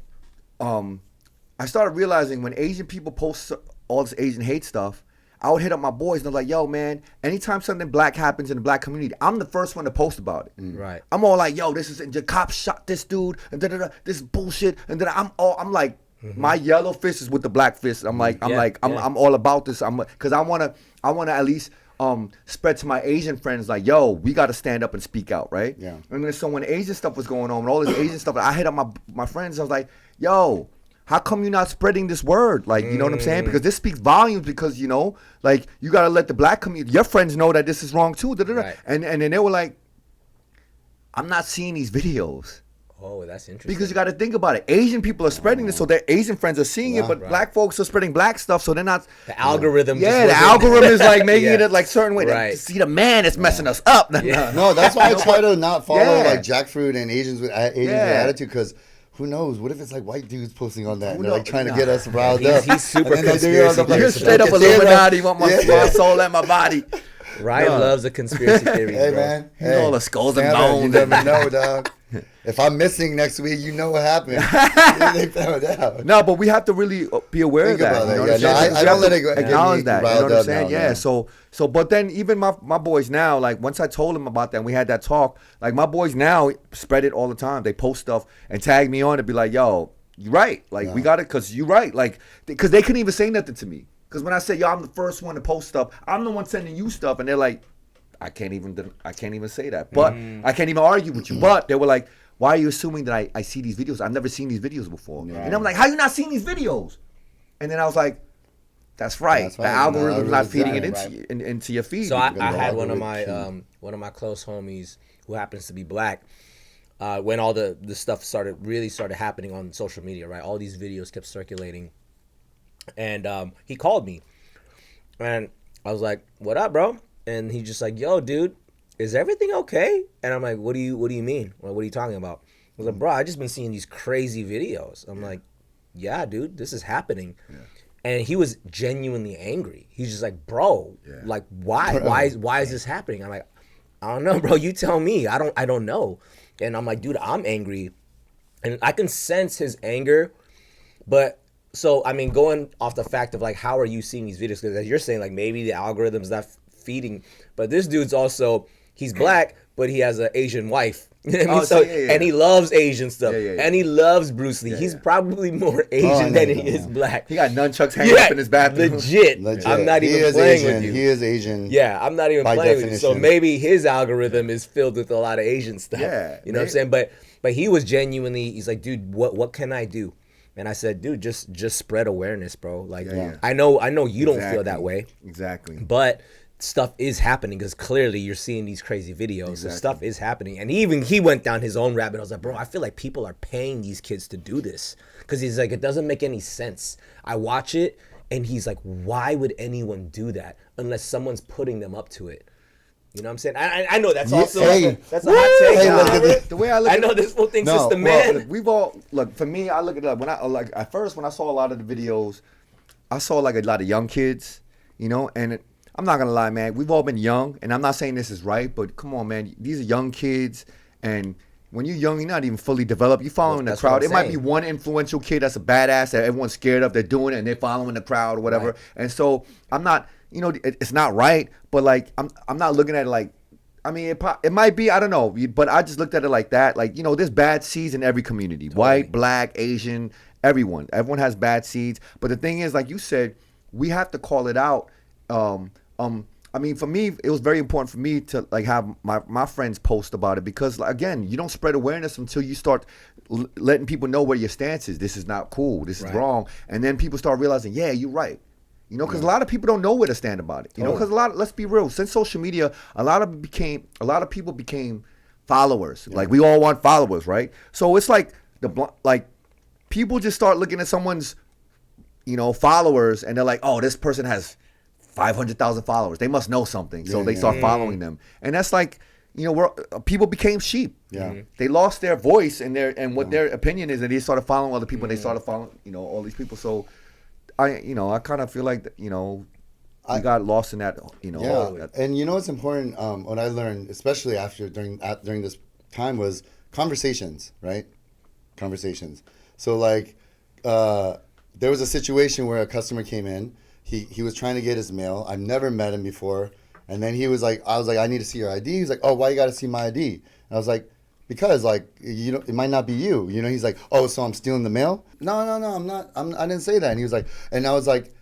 S3: I started realizing when Asian people post all this Asian hate stuff, I would hit up my boys and they're like, yo, man, anytime something black happens in the black community, I'm the first one to post about it.
S2: Right.
S3: I'm all like, yo, this is the cops shot this dude, and this is bullshit, and then I'm like, my yellow fist is with the black fist. I'm all about this. Because I wanna at least spread to my Asian friends like, yo, we gotta stand up and speak out, right?
S1: Yeah.
S3: And then so when Asian stuff was going on, and all this Asian stuff, I hit up my friends. I was like, yo, how come you're not spreading this word? Like, you know what I'm saying? Because this speaks volumes. Because like you gotta let the black community, your friends know that this is wrong too.
S2: Right.
S3: And then they were like, I'm not seeing these videos.
S2: Oh, that's interesting.
S3: Because you got to think about it. Asian people are spreading this, so their Asian friends are seeing it, but black folks are spreading black stuff, so they're not.
S2: The algorithm.
S3: Yeah, the algorithm is like making it like certain way.
S2: Right.
S3: See the man is messing us up.
S1: No, that's why I try to not follow
S3: Yeah.
S1: like jackfruit and Asians with attitude, because who knows? What if it's like white dudes posting on that and they're like trying to get us riled up?
S2: He's super
S1: And then they do it on the,
S2: conspiracy
S3: You're straight up
S1: okay,
S3: Illuminati. Want my soul and my body.
S2: Ryan loves a conspiracy theory.
S1: Hey
S2: bro.
S1: man,
S3: He's all the skulls and
S1: Santa, you
S3: bones.
S1: never know, dog. If I'm missing next week, you know what happened. They found out.
S3: No, but we have to really be aware
S1: Think
S3: of that.
S1: about that,
S3: You know
S1: yeah.
S3: what I'm
S1: No,
S3: saying?
S1: I
S3: We
S1: don't
S3: have
S1: let
S3: to
S1: it go- get
S3: acknowledge
S1: me
S3: that. You know
S1: riled
S3: what I'm
S1: up
S3: saying?
S1: now,
S3: Yeah.
S1: man.
S3: So, but then even my boys now, like once I told them about that, and we had that talk. Like my boys now spread it all the time. They post stuff and tag me on it. Be like, yo, you right. Like we got it because you right. Like because they couldn't even say nothing to me. Because when I said, yo, I'm the first one to post stuff, I'm the one sending you stuff, and they're like, I can't even say that. But I can't even argue with you. But they were like, why are you assuming that I see these videos? I've never seen these videos before.
S1: Right.
S3: And I'm like, how you not seeing these videos? And then I was like, that's right.
S1: That's
S3: The
S1: right.
S3: algorithm's not feeding it
S1: Right.
S3: into your feed.
S2: So I
S1: Because
S2: had
S1: the
S2: one of
S1: algorithm.
S2: my close homies who happens to be black. When all the stuff started happening on social media, right? All these videos kept circulating, and he called me, and I was like, "What up, bro?" And he's just like, "Yo, dude, is everything okay?" And I'm like, "What do you mean? What are you talking about?" I was like, "Bro, I just been seeing these crazy videos." I'm like, "Yeah, dude, this is happening." Yeah. And he was genuinely angry. He's just like, "Bro, like why? Why is this happening?" I'm like, "I don't know, bro. You tell me. I don't know." And I'm like, "Dude, I'm angry." And I can sense his anger, but so I mean, going off the fact of like, how are you seeing these videos? Because as you're saying, like maybe the algorithm's not feeding, but this dude's also, he's black, but he has an Asian wife. You know what I mean? So and he loves Asian stuff, and he loves Bruce Lee. He's probably more Asian than he is black.
S3: He got nunchucks hanging up in his bathroom.
S2: Legit. I'm not even playing with you.
S1: He is Asian.
S2: Yeah, I'm not even
S1: by
S2: playing with you. So
S1: definition.
S2: maybe his algorithm is filled with a lot of Asian stuff.
S3: Yeah,
S2: You know what I'm saying? But he was genuinely, he's like, "Dude, what can I do?" And I said, "Dude, just spread awareness, bro. Like I know you don't feel that way.
S3: Exactly.
S2: But stuff is happening because clearly you're seeing these crazy videos. So stuff is happening." And even he went down his own rabbit. I was like, "Bro, I feel like people are paying these kids to do this." Because he's like, it doesn't make any sense. I watch it and he's like, why would anyone do that unless someone's putting them up to it? You know what I'm saying? I know that's also that's a hot take.
S1: Hey, look at this.
S3: The way I look
S2: I
S3: at
S2: know this fool thinks it's the man.
S3: Well, we've all look. For me, I look at it when at first when I saw a lot of the videos, I saw like a lot of young kids, and I'm not gonna lie, man. We've all been young, and I'm not saying this is right, but come on, man. These are young kids, and when you're young, you're not even fully developed. You're following the crowd. It might be one influential kid that's a badass that everyone's scared of. They're doing it, and they're following the crowd or whatever. Right. And so I'm not, it's not right, but like I'm not looking at it like. I mean, it might be, I don't know, but I just looked at it like that. Like, there's bad seeds in every community. Totally. White, black, Asian, everyone. Everyone has bad seeds. But the thing is, like you said, we have to call it out. I mean, for me, it was very important for me to like have my friends post about it because, again, you don't spread awareness until you start letting people know where your stance is. This is not cool. This is wrong. And then people start realizing, yeah, you're right. Because a lot of people don't know where to stand about it. Because let's be real. Since social media, a lot of people became followers. Yeah. Like we all want followers, right? So it's like people just start looking at someone's, followers, and they're like, oh, this person has 500,000 followers. They must know something. So they start following them, and that's like, people became sheep. Yeah, they lost their voice and what their opinion is, and they started following other people, and they started following, all these people. So. I kind of feel like, we got lost in that, you know.
S1: Yeah, and you know what's important? What I learned, especially during this time, was conversations, right? Conversations. So like, there was a situation where a customer came in. He was trying to get his mail. I've never met him before, and then I was like, I need to see your ID. He's like, oh, why you got to see my ID? And I was like, because like it might not be you. You know, he's like, oh, so I'm stealing the mail? No, I'm not. I didn't say that. And he was like, and I was like,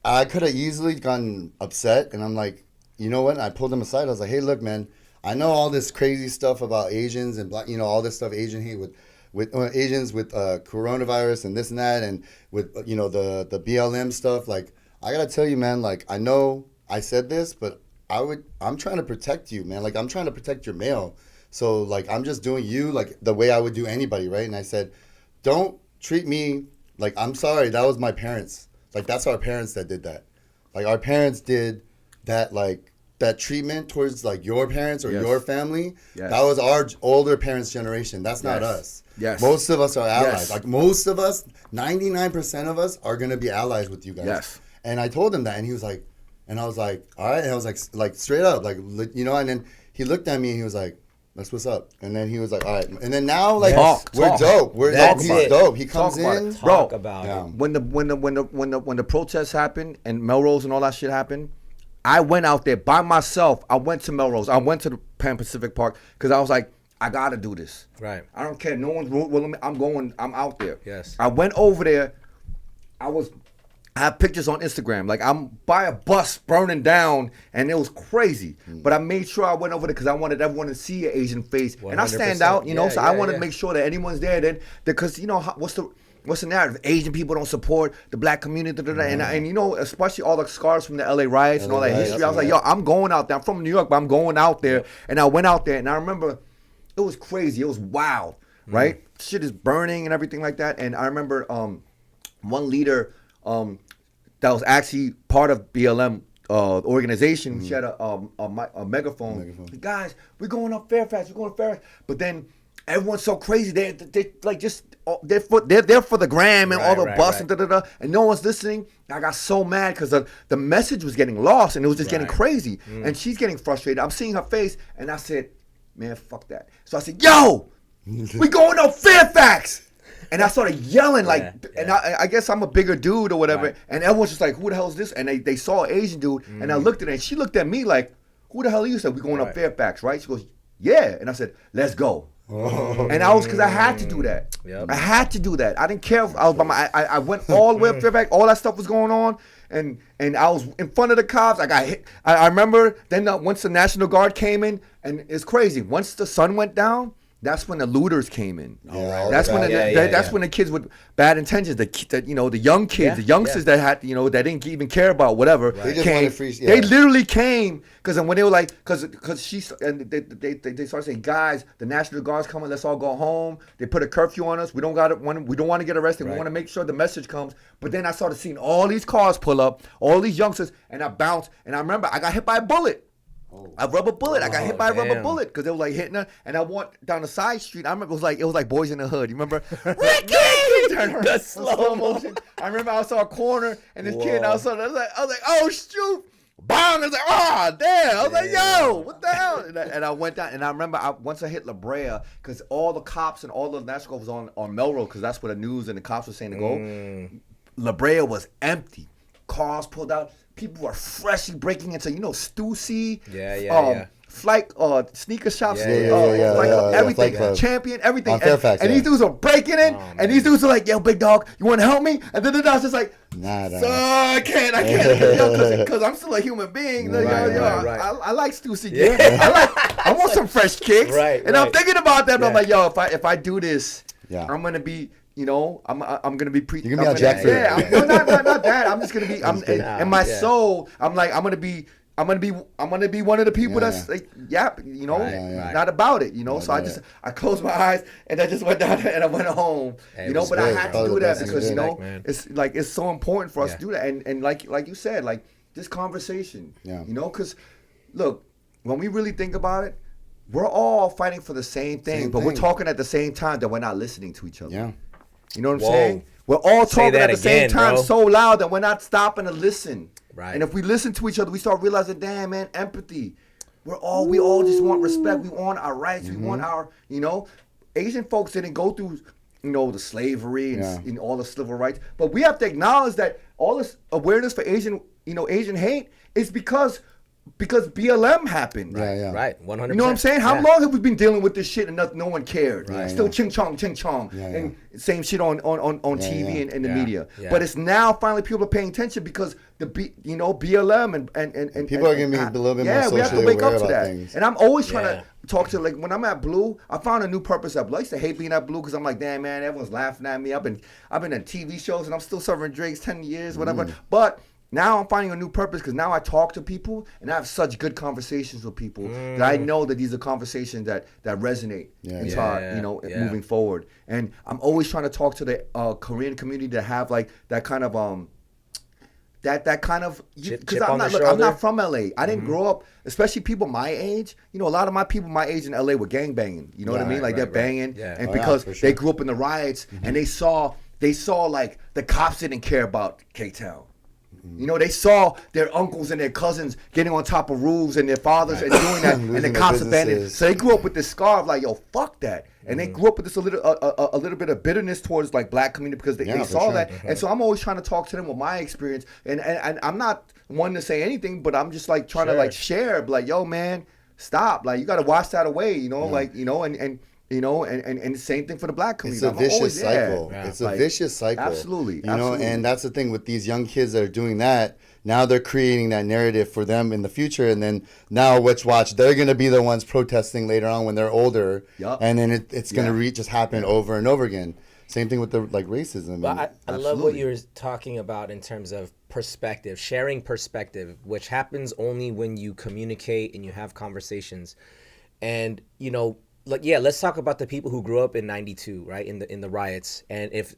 S1: I could have easily gotten upset, and I'm like, you know what? And I pulled him aside. I was like, hey, look, man, I know all this crazy stuff about Asians and black, all this stuff Asian hate with Asians with coronavirus and this and that, and with the BLM stuff. Like, I gotta tell you, man, like, I know I said this, but I'm trying to protect you, man. Like, I'm trying to protect your mail. So like, I'm just doing you like the way I would do anybody, right? And I said, don't treat me like, I'm sorry, that was my parents. Like, that's our parents that did that. Like, our parents did that, like, that treatment towards, like, your parents or your family. Yes. That was our older parents' generation. That's not us.
S3: Yes.
S1: Most of us are allies. Like, most of us, 99% of us are going to be allies with you guys. Yes. And I told him that, and he was like, and I was like, all right. And I was like straight up, like, and then he looked at me, and he was like, that's what's up. And then he was like, all right. And then now, like, we're dope. He's dope. He comes in.
S2: Talk about it.
S3: When the protests happened and Melrose and all that shit happened, I went out there by myself. I went to Melrose. I went to the Pan Pacific Park because I was like, I gotta do this.
S2: Right.
S3: I don't care. No one's willing me. I'm going. I'm out there.
S2: Yes.
S3: I went over there. I have pictures on Instagram. Like, I'm by a bus burning down, and it was crazy. But I made sure I went over there because I wanted everyone to see an Asian face. 100%. And I stand out, so I wanted to make sure that anyone's there. Then, because, what's the narrative? Asian people don't support the black community. And especially all the scars from the LA riots and all that history. I was like, yo, I'm going out there. I'm from New York, but I'm going out there. And I went out there, and I remember it was crazy. It was wild, right? Shit is burning and everything like that. And I remember one leader that was actually part of BLM organization. She had a megaphone. Guys, we're going up Fairfax. We're going to Fairfax. But then everyone's so crazy. They're like just they're there for the gram and all the bus and and no one's listening. I got so mad because the message was getting lost and it was just getting crazy. And she's getting frustrated. I'm seeing her face, and I said, man, fuck that. So I said, yo, we going up Fairfax. And I started yelling and I guess I'm a bigger dude or whatever. And everyone's just like, who the hell is this? And they saw an Asian dude, and I looked at her, and she looked at me like, who the hell are you? Said, we going up Fairfax, right? She goes, yeah. And I said, let's go. And because I had to do that. Yep. I had to do that. I didn't care if I was by I went all the way up Fairfax. All that stuff was going on. And I was in front of the cops. I got hit. I remember then once the National Guard came in, and it's crazy. Once the sun went down, that's when the looters came in. That's when the kids with bad intentions, the young kids, the youngsters that had, that didn't even care about whatever. Right. They literally came because when they were like, because they started saying, guys, the National Guard's coming, let's all go home. They put a curfew on us. We don't want to get arrested. We want to make sure the message comes. But then I started seeing all these cars pull up, all these youngsters, and I bounced. And I remember I got hit by a bullet. A rubber bullet. I got hit by a rubber bullet because they were like hitting her, and I walked down the side street. I remember it was like Boys in the Hood. You remember? Ricky! Turn around, slow motion. I remember I saw a corner, and this kid. I was like, oh shoot! Bang! I was like, oh damn! I was like, yo, what the hell? And I went down, and I remember once I hit La Brea, because all the cops and all the National Guard was on Melrose, because that's where the news and the cops were saying to go. La Brea was empty. Cars pulled out. People were freshly breaking into, Stussy, Flight, sneaker shops, everything, Champion, everything. And these dudes were breaking in, and these dudes were like, yo, big dog, you want to help me? And then I was just like, nah. So I can't, because I'm still a human being. I like Stussy. I want some fresh kicks. And I'm thinking about that, but I'm like, yo, if I do this, I'm going to be, I'm gonna be
S1: You're gonna be on jackfruit.
S3: No, not that. I'm just gonna be. In my soul, I'm like, I'm gonna be one of the people that's like, not about it, So I closed my eyes and I just went down there and I went home, But I had to do that because it's like it's so important for us to do that, and like you said, like this conversation, because look, when we really think about it, we're all fighting for the same thing, but we're talking at the same time that we're not listening to each other. Yeah. You know what I'm saying? We're all talking at the same time so loud that we're not stopping to listen.
S2: Right.
S3: And if we listen to each other, we start realizing, damn, man, empathy. We all just want respect. We want our rights. We want our, Asian folks didn't go through, the slavery and all the civil rights. But we have to acknowledge that all this awareness for Asian hate is because BLM happened.
S2: Right. 100%.
S3: You know what I'm saying? How long have we been dealing with this shit and no one cared?
S1: Right,
S3: Still ching chong, and same shit on TV and the media.
S2: Yeah.
S3: But it's now finally people are paying attention because BLM and
S1: people are gonna be a little bit more
S3: we have to
S1: socially
S3: wake up
S1: aware
S3: to
S1: about
S3: that.
S1: things.
S3: And I'm always trying to talk to, like, when I'm at Blue, I found a new purpose at Blue. I used to hate being at Blue because I'm like, damn, man, everyone's laughing at me. I've been in TV shows and I'm still serving drinks 10 years, whatever. But now I'm finding a new purpose because now I talk to people and I have such good conversations with people that I know that these are conversations that resonate moving forward. And I'm always trying to talk to the Korean community that have like that kind of because I'm not from LA. I didn't grow up, especially people my age. A lot of my people my age in LA were gang banging. You know what I mean? Like they're banging, and because they grew up in the riots and they saw like the cops didn't care about KTown. They saw their uncles and their cousins getting on top of roofs and their fathers and doing that, and the cops abandoned. So they grew up with this scar of like, yo, fuck that. And they grew up with this a little bit of bitterness towards like black community because they saw that. And so I'm always trying to talk to them with my experience. And I'm not one to say anything, but I'm just like trying to like share, like, yo, man, stop. Like, you got to wash that away, and the same thing for the black community.
S1: It's a vicious cycle. Yeah. It's a vicious cycle.
S3: Absolutely.
S1: And that's the thing with these young kids that are doing that. Now they're creating that narrative for them in the future, and then now watch, they're going to be the ones protesting later on when they're older, and then it's going to just happen over and over again. Same thing with the racism.
S2: But I love what you were talking about in terms of perspective, sharing perspective, which happens only when you communicate and you have conversations, and let's talk about the people who grew up in '92, right? In the riots, and if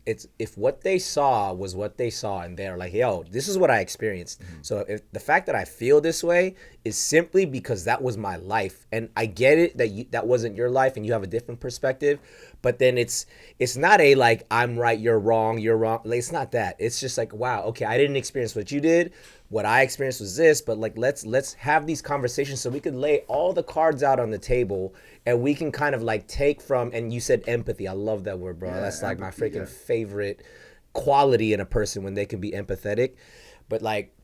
S2: what they saw was what they saw, and they're like, yo, this is what I experienced. So if the fact that I feel this way is simply because that was my life, and I get it that that wasn't your life, and you have a different perspective, but then it's not a like I'm right, you're wrong. Like, it's not that. It's just like, wow, okay, I didn't experience what you did. What I experienced was this, but like let's have these conversations so we can lay all the cards out on the table and we can kind of like take from, and you said empathy. I love that word, bro. That's like my freaking favorite quality in a person, when they can be empathetic. But like,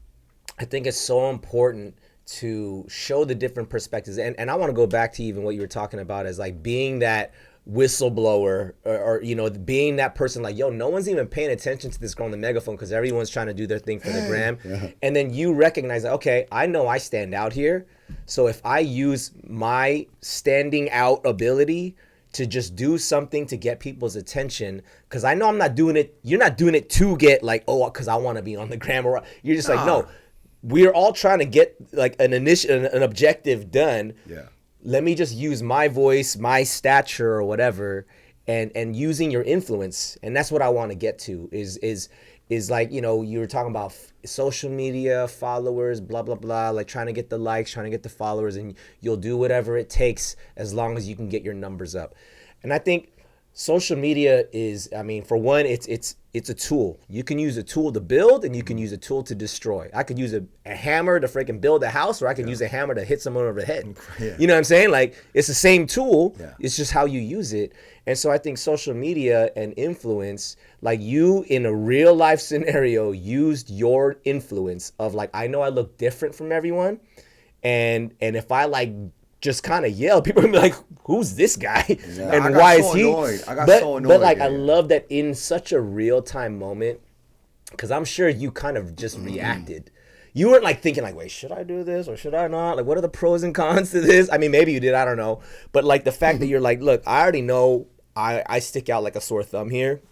S2: I think it's so important to show the different perspectives. And I want to go back to even what you were talking about as like being that whistleblower or being that person like, yo, no one's even paying attention to this girl on the megaphone because everyone's trying to do their thing for the gram. And then you recognize that, okay, I know I stand out here, so if I use my standing out ability to just do something to get people's attention, because I know I'm not doing it, you're not doing it to get like, oh, because I want to be on the gram, or you're just like, no, we're all trying to get like an objective done. Let me just use my voice, my stature or whatever, and using your influence. And that's what I want to get to is like, you were talking about social media, followers, blah, blah, blah, like trying to get the likes, trying to get the followers, and you'll do whatever it takes as long as you can get your numbers up. And I think social media is, I mean, for one, it's a tool. You can use a tool to build, and you can use a tool to destroy. I could use a hammer to freaking build a house, or I could use a hammer to hit someone over the head. You know what I'm saying? Like, it's the same tool. It's just how you use it. And so I think social media and influence, like you in a real life scenario used your influence of like, I know I look different from everyone. And if I like just kind of yell, people are gonna be like, who's this guy? And why is he?
S3: I got so annoyed.
S2: But like, I love that in such a real time moment, because I'm sure you kind of just reacted. You weren't like thinking like, wait, should I do this or should I not? Like, what are the pros and cons to this? I mean, maybe you did, I don't know. But like the fact that you're like, look, I already know I stick out like a sore thumb here.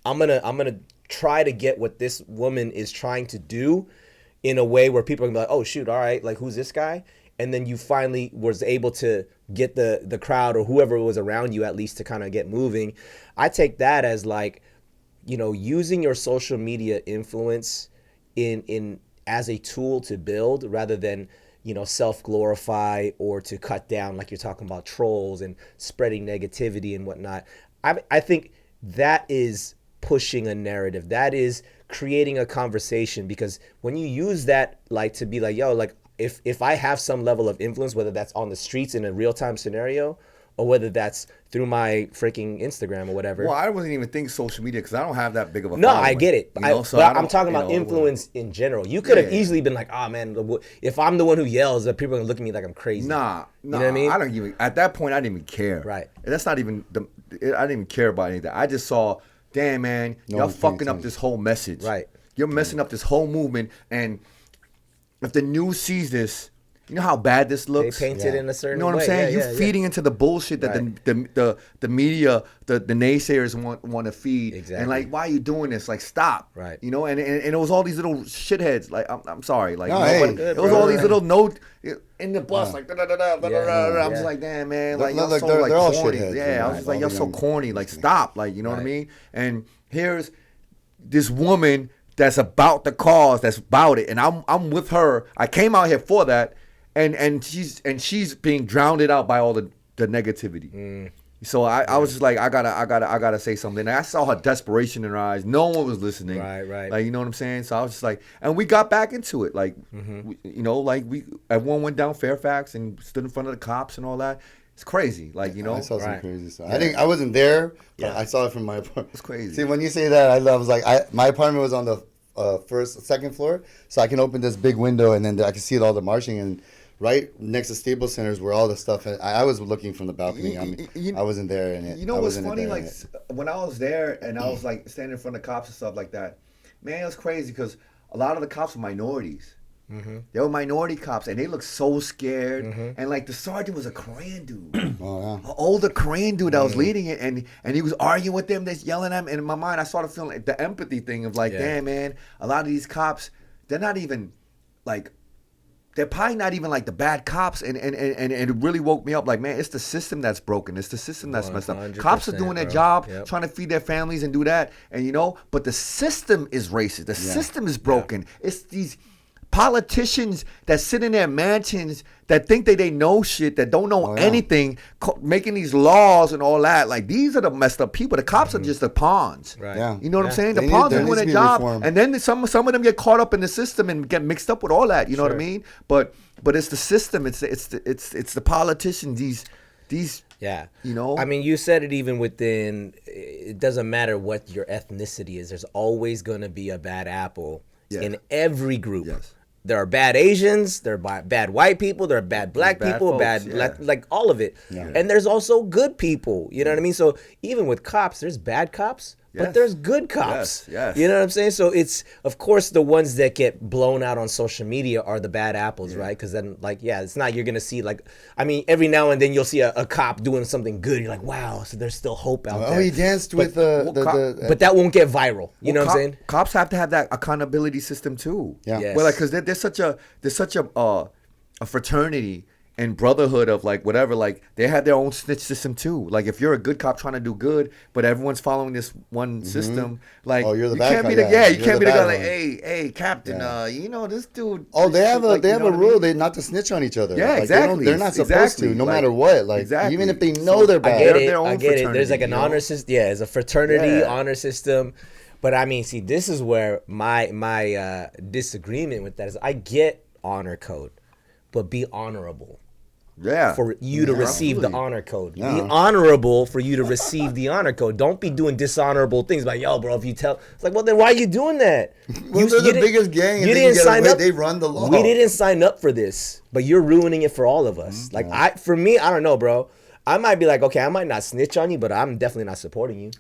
S2: I'm gonna try to get what this woman is trying to do in a way where people are gonna be like, oh shoot, all right, like who's this guy? And then you finally was able to get the crowd or whoever was around you at least to kind of get moving. I take that as like, using your social media influence in as a tool to build rather than, self-glorify or to cut down, like you're talking about trolls and spreading negativity and whatnot. I think that is pushing a narrative. That is creating a conversation, because when you use that like to be like, yo, like if I have some level of influence, whether that's on the streets in a real-time scenario or whether that's through my freaking Instagram or whatever.
S3: Well, I wasn't even thinking social media because I don't have that big of a
S2: No,
S3: following,
S2: I get it.
S3: you know?
S2: But I'm talking about influence in general. You could have
S3: Yeah.
S2: easily been like, oh man, if I'm the one who yells, that people are gonna look at me like I'm crazy.
S3: Nah,
S2: you know what I mean?
S3: I don't even, at that point, I didn't even care.
S2: Right.
S3: And that's not even, I didn't even care about anything. I just saw, damn, man, y'all fucking up this whole message.
S2: Right.
S3: You're messing up this whole movement. And if the news sees this, you know how bad this looks?
S2: They paint it in a certain way.
S3: You know what I'm saying?
S2: Yeah,
S3: You're feeding into the bullshit that the media, the naysayers want to feed.
S2: Exactly.
S3: And like, why are you doing this? Like, stop.
S2: Right.
S3: You know, and it was all these little shitheads. Like, I'm sorry. Like,
S1: No,
S3: you know,
S1: hey,
S3: but
S1: good,
S3: it was
S2: bro.
S3: all these little note in the bus, like, I'm
S2: Yeah.
S3: just like, damn, man.
S1: Look,
S3: Like, y'all
S1: look,
S3: so
S1: they're
S3: like
S1: all
S3: corny.
S1: shitheads,
S3: Yeah,
S1: yeah,
S3: I was just like,
S1: all
S3: y'all
S1: the
S3: so
S1: young-
S3: corny. Like, stop. Like, you know what I
S2: Right.
S3: mean? And here's this woman that's about the cause, that's about it, and I'm with her. I came out here for that, and she's being drowned out by all the negativity. So I was just like, I gotta say something. And I saw her desperation in her eyes. No one was listening.
S2: Right.
S3: Like, you know what I'm saying? So I was just like, and we got back into it. Like, you know, like everyone went down Fairfax and stood in front of the cops and all that. It's crazy. Like, you know,
S1: I saw some
S2: Right.
S1: crazy stuff. I wasn't there, but
S2: Yeah.
S1: I saw it from my apartment.
S3: It's crazy.
S1: See, when you say that, I was like, my apartment was on the second floor, so I can open this big window and then I can see all the marching, and right next to Staples Centers where all the stuff. I was looking from the balcony. I wasn't there in it.
S3: You know
S1: I
S3: what's
S1: wasn't
S3: funny?
S1: there in
S3: Like,
S1: it.
S3: when I was there and I was like standing in front of cops and stuff like that, man, it was crazy because a lot of the cops were minorities. They were minority cops and they looked so scared. And like the sergeant was a Korean dude,
S1: Oh yeah.
S3: an older Korean dude that was leading it, and he was arguing with them, that's yelling at him. And in my mind, I started feeling like the empathy thing of like,
S2: Yeah.
S3: damn, man, a lot of these cops, they're not even like. They're probably not even like the bad cops, and it really woke me up. Like, man, it's the system that's broken. It's the system that's messed up.
S2: 100%,
S3: Cops are doing their
S2: bro.
S3: job,
S2: Yep.
S3: trying to feed their families and do that, and you know, but the system is racist. The system is broken. It's these politicians that sit in their mansions that think they know shit, that don't know anything, making these laws and all that. Like, these are the messed up people. The cops are just the pawns.
S2: Right.
S1: Yeah.
S3: You know what I'm saying?
S1: They
S3: The pawns
S1: there
S3: are doing
S1: needs to
S3: their
S1: be
S3: job,
S1: reform.
S3: and then some of them get caught up in the system and get mixed up with all that. You know what I
S2: Sure.
S3: mean? But it's the system. It's the politicians. These.
S2: Yeah.
S3: You know?
S2: I mean, you said it even within, it doesn't matter what your ethnicity is. There's always going to be a bad apple in every group.
S3: Yes.
S2: There are bad Asians, there are bad white people, there are bad black
S3: bad
S2: people,
S3: folks,
S2: bad,
S3: yeah.
S2: like all of it.
S1: Yeah.
S2: And there's also good people. You know what I mean? So even with cops, there's bad cops.
S3: Yes.
S2: But there's good cops.
S3: Yes.
S2: You know what I'm saying? So it's, of course, the ones that get blown out on social media are the bad apples, right? Because then, like, yeah, it's not, you're going to see, like, I mean, every now and then you'll see a cop doing something good. You're like, wow, so there's still hope out there.
S1: Oh, he danced with
S2: But that won't get viral. You know what I'm saying?
S3: Cops have to have that accountability system too.
S1: Yeah.
S2: Yes.
S3: Well, like, because there's such a fraternity and brotherhood of like whatever. Like, they have their own snitch system too. Like, if you're a good cop trying to do good, but everyone's following this one system, like,
S1: Oh, you're the
S3: you
S1: bad
S3: can't
S1: cop,
S3: be the
S1: yeah.
S3: you
S1: You're
S3: can't
S1: the
S3: be the guy
S1: bad
S3: like,
S1: one.
S3: hey, Captain,
S1: Yeah.
S3: you know this dude.
S1: Oh, they have a
S3: like,
S1: they
S3: you
S1: have
S3: know
S1: a
S3: what I
S1: rule.
S3: mean?
S1: They not to snitch on each other.
S3: Yeah,
S1: Like,
S3: exactly.
S1: They're not supposed
S3: Exactly.
S1: to, no
S3: Like,
S1: matter what. Like,
S3: exactly.
S1: even if they
S3: So,
S1: know they're
S2: I
S1: bad.
S2: get
S3: They're
S2: it.
S3: their own
S2: I get it. There's like
S3: fraternity,
S2: an
S3: you know?
S2: honor system. Yeah, it's a fraternity
S3: Yeah.
S2: honor system. But I mean, see, this is where my disagreement with that is. I get honor code, but be honorable
S3: Yeah.
S2: for you to receive
S3: absolutely.
S2: the honor code.
S1: Yeah.
S2: Be honorable for you to receive the honor code. Don't be doing dishonorable things. Like, yo, bro, if you tell, it's like, well, then why are you doing that?
S1: Well, they're the
S2: didn't-
S1: biggest gang and
S2: You
S1: they
S2: didn't
S1: can get
S2: sign
S1: away.
S2: up.
S1: They run the law.
S2: We didn't sign up for this, but you're ruining it for all of us. Like, for me, I don't know, bro. I might be like, okay, I might not snitch on you, but I'm definitely not supporting you.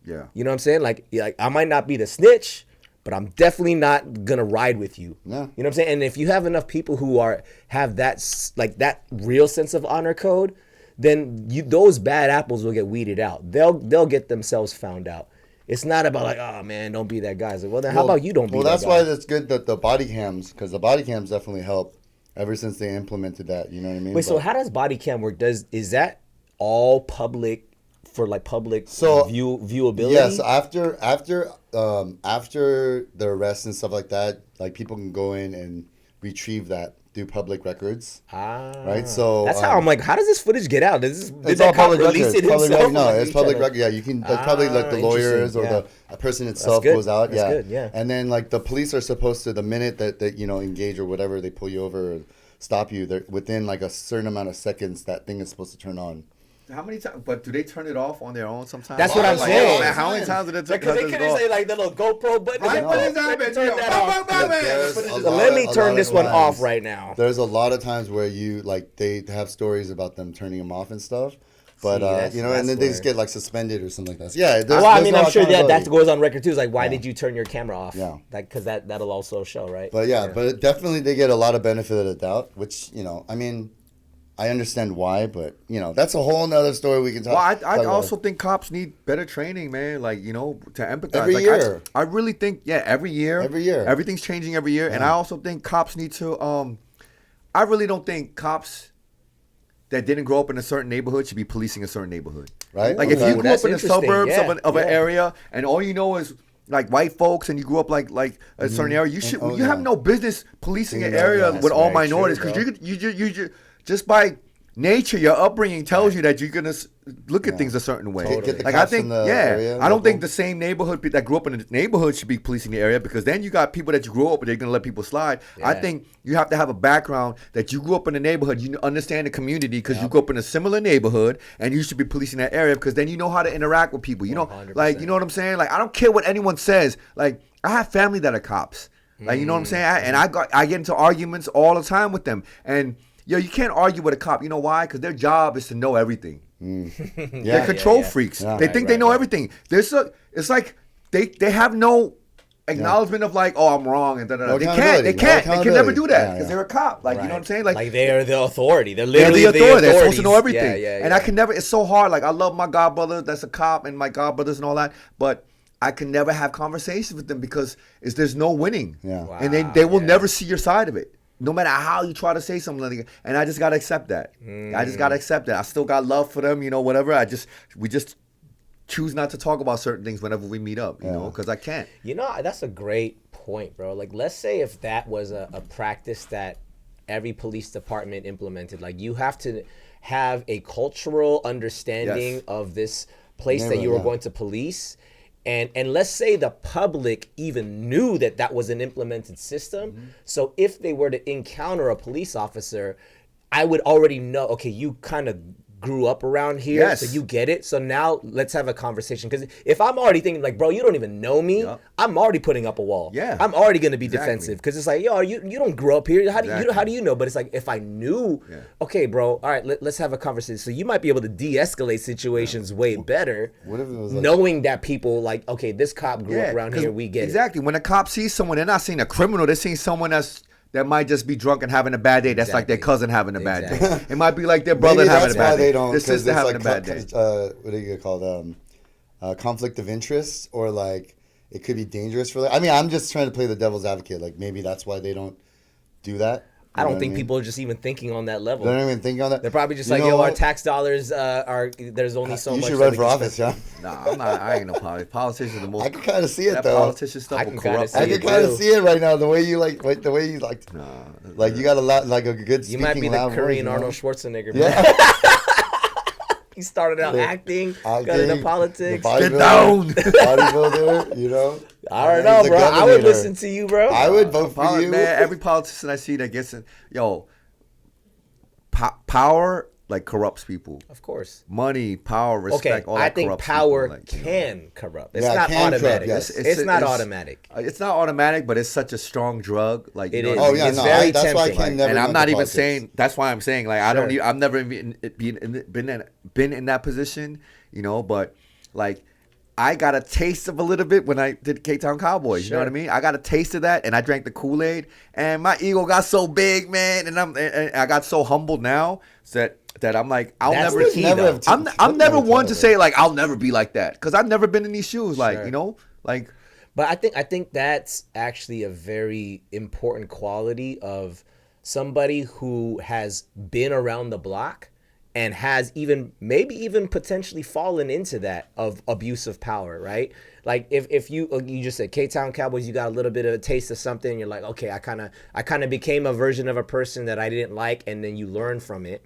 S3: Yeah.
S2: You know what I'm saying? Like I might not be the snitch, but I'm definitely not gonna ride with you.
S1: Yeah.
S2: You know what I'm saying? And if you have enough people who have that real sense of honor code, then those bad apples will get weeded out. They'll get themselves found out. It's not about like, oh man, don't be that guy. It's like, well, then how about you don't be that guy?
S1: Well, that's why it's good that the body cams, because the body cams definitely help ever since they implemented that. You know what I mean?
S2: Wait, so how does body cam work? Is that all public for like public viewability?
S1: Yes, after the arrest and stuff like that, like people can go in and retrieve that do public records.
S2: Ah,
S1: right. So
S2: that's how I'm like, how does this footage get out? Did
S1: it's all
S2: that cop
S1: public
S2: release
S1: record.
S2: it himself?
S1: No,
S2: Like,
S1: it's public record. Yeah, you can. That's probably like the lawyers or the person itself
S2: good.
S1: goes out.
S2: That's
S1: yeah,
S2: good, yeah.
S1: And then like the police are supposed to, the minute that engage or whatever, they pull you over or stop you. They're within like a certain amount of seconds that thing is supposed to turn on.
S3: How many times? But do they turn it off on their own sometimes?
S2: That's what I'm saying.
S3: Man, how many times did it turn
S2: Because they couldn't say like the little GoPro button.
S3: Right,
S2: Let me turn that off. Let me turn this one off right now.
S1: There's a lot of times where they have stories about them turning them off and stuff. But and then they just get like suspended or something like that. So, yeah.
S2: Well, I mean, I'm sure that goes on record too. It's like, why did you turn your camera off?
S1: Yeah.
S2: Like, because that'll also show, right?
S1: But but definitely they get a lot of benefit of the doubt, which I mean, I understand why, but that's a whole nother story we can talk.
S3: Well, I also think cops need better training, man. Like to empathize.
S1: Every
S3: like,
S1: year.
S3: I really think every year. Everything's changing every year, and I also think cops need to. I really don't think cops that didn't grow up in a certain neighborhood should be policing a certain neighborhood.
S1: Right.
S3: Like if you grew up in the suburbs of an area, and all you know is like white folks, and you grew up like a certain area, you have no business policing an area with all minorities, because you just by nature, your upbringing tells you that you're gonna look at things a certain way.
S1: Totally.
S3: Like I think, I don't think the same neighborhood that grew up in the neighborhood should be policing the area, because then you got people that you grew up with, they're gonna let people slide. Yeah. I think you have to have a background that you grew up in the neighborhood, you understand the community because you grew up in a similar neighborhood, and you should be policing that area because then you know how to interact with people. You know, 100%. Like you know what I'm saying? Like I don't care what anyone says. Like I have family that are cops. Like you know what I'm saying? I get into arguments all the time with them, and you can't argue with a cop. You know why? Because their job is to know everything. They're control freaks. Yeah. They think they know everything. It's like they have no acknowledgement of like, oh, I'm wrong, and
S1: no
S3: they can't. They can never do that because they're a cop. Like you know what I'm saying?
S2: Like they are the authority. They're literally the
S3: authority. They're supposed to know everything.
S2: Yeah.
S3: And I can never. It's so hard. Like I love my godbrother that's a cop and my godbrothers and all that, but I can never have conversations with them because there's no winning.
S1: Yeah.
S2: Wow,
S3: and they will never see your side of it. No matter how you try to say something, and I just gotta accept that. I just gotta accept that. I still got love for them, whatever. We just choose not to talk about certain things whenever we meet up, because I can't.
S2: That's a great point, bro. Like, let's say if that was a practice that every police department implemented, like you have to have a cultural understanding of this place that you are going to police. And let's say the public even knew that was an implemented system. So if they were to encounter a police officer, I would already know, okay, you kind of grew up around here, so you get it. So now let's have a conversation. Because if I'm already thinking like, bro, you don't even know me, I'm already putting up a wall. Yeah, I'm already going to be defensive because it's like, yo, you don't grow up here. How do you know? But it's like, if I knew, okay, bro, all right, let's have a conversation. So you might be able to de-escalate situations way better. What if it was like, knowing that people like, okay, this cop grew up around here, we get it.
S3: Exactly. When a cop sees someone, they're not seeing a criminal. They're seeing someone that might just be drunk and having a bad day. That's like their cousin having a bad day. It might be like their brother having a bad day. Their sister having a bad day.
S1: What do you call them? Conflict of interest, or like it could be dangerous for them. I mean, I'm just trying to play the devil's advocate. Like maybe that's why they don't do that.
S2: I don't think people are just even thinking on that level.
S1: They're not even thinking on that.
S2: They're probably just like, yo, our tax dollars there's only so much.
S1: You should run for office, John.
S3: Nah, I'm not. I ain't no politician. Politicians are the most.
S1: I can kind of see it though.
S3: Politician stuff will corrupt.
S1: I can kind of see it right now. The way you like, you got a lot, like a good.
S2: You might be the Korean Arnold Schwarzenegger.
S1: Yeah.
S2: He started out acting, got into politics.
S3: Get down,
S1: bodybuilder.
S2: I don't know, bro. I would listen to you, bro.
S1: I would vote for you,
S3: man. Every politician I see that gets in, power like corrupts people.
S2: Of course.
S3: Money, power, respect, all that.
S2: I think power can corrupt. It's not automatic. It's not automatic.
S3: It's not automatic, but it's such a strong drug. Like
S2: it is.
S1: Oh yeah,
S2: it's very
S1: that's
S2: tempting.
S1: why I can never.
S3: And I'm not even saying. That's why I'm saying like I don't. I've never been in that position, But like I got a taste of a little bit when I did KTown Cowboys. You know what I mean? I got a taste of that, and I drank the Kool-Aid, and my ego got so big, man, and I got so humbled now that I'm like, I'm never one to say like I'll never be like that, because I've never been in these shoes, like like.
S2: But I think that's actually a very important quality of somebody who has been around the block and has maybe even potentially fallen into that of abuse of power, right? Like if you just said KTown Cowboys, you got a little bit of a taste of something, you're like, okay, I kind of became a version of a person that I didn't like, and then you learn from it.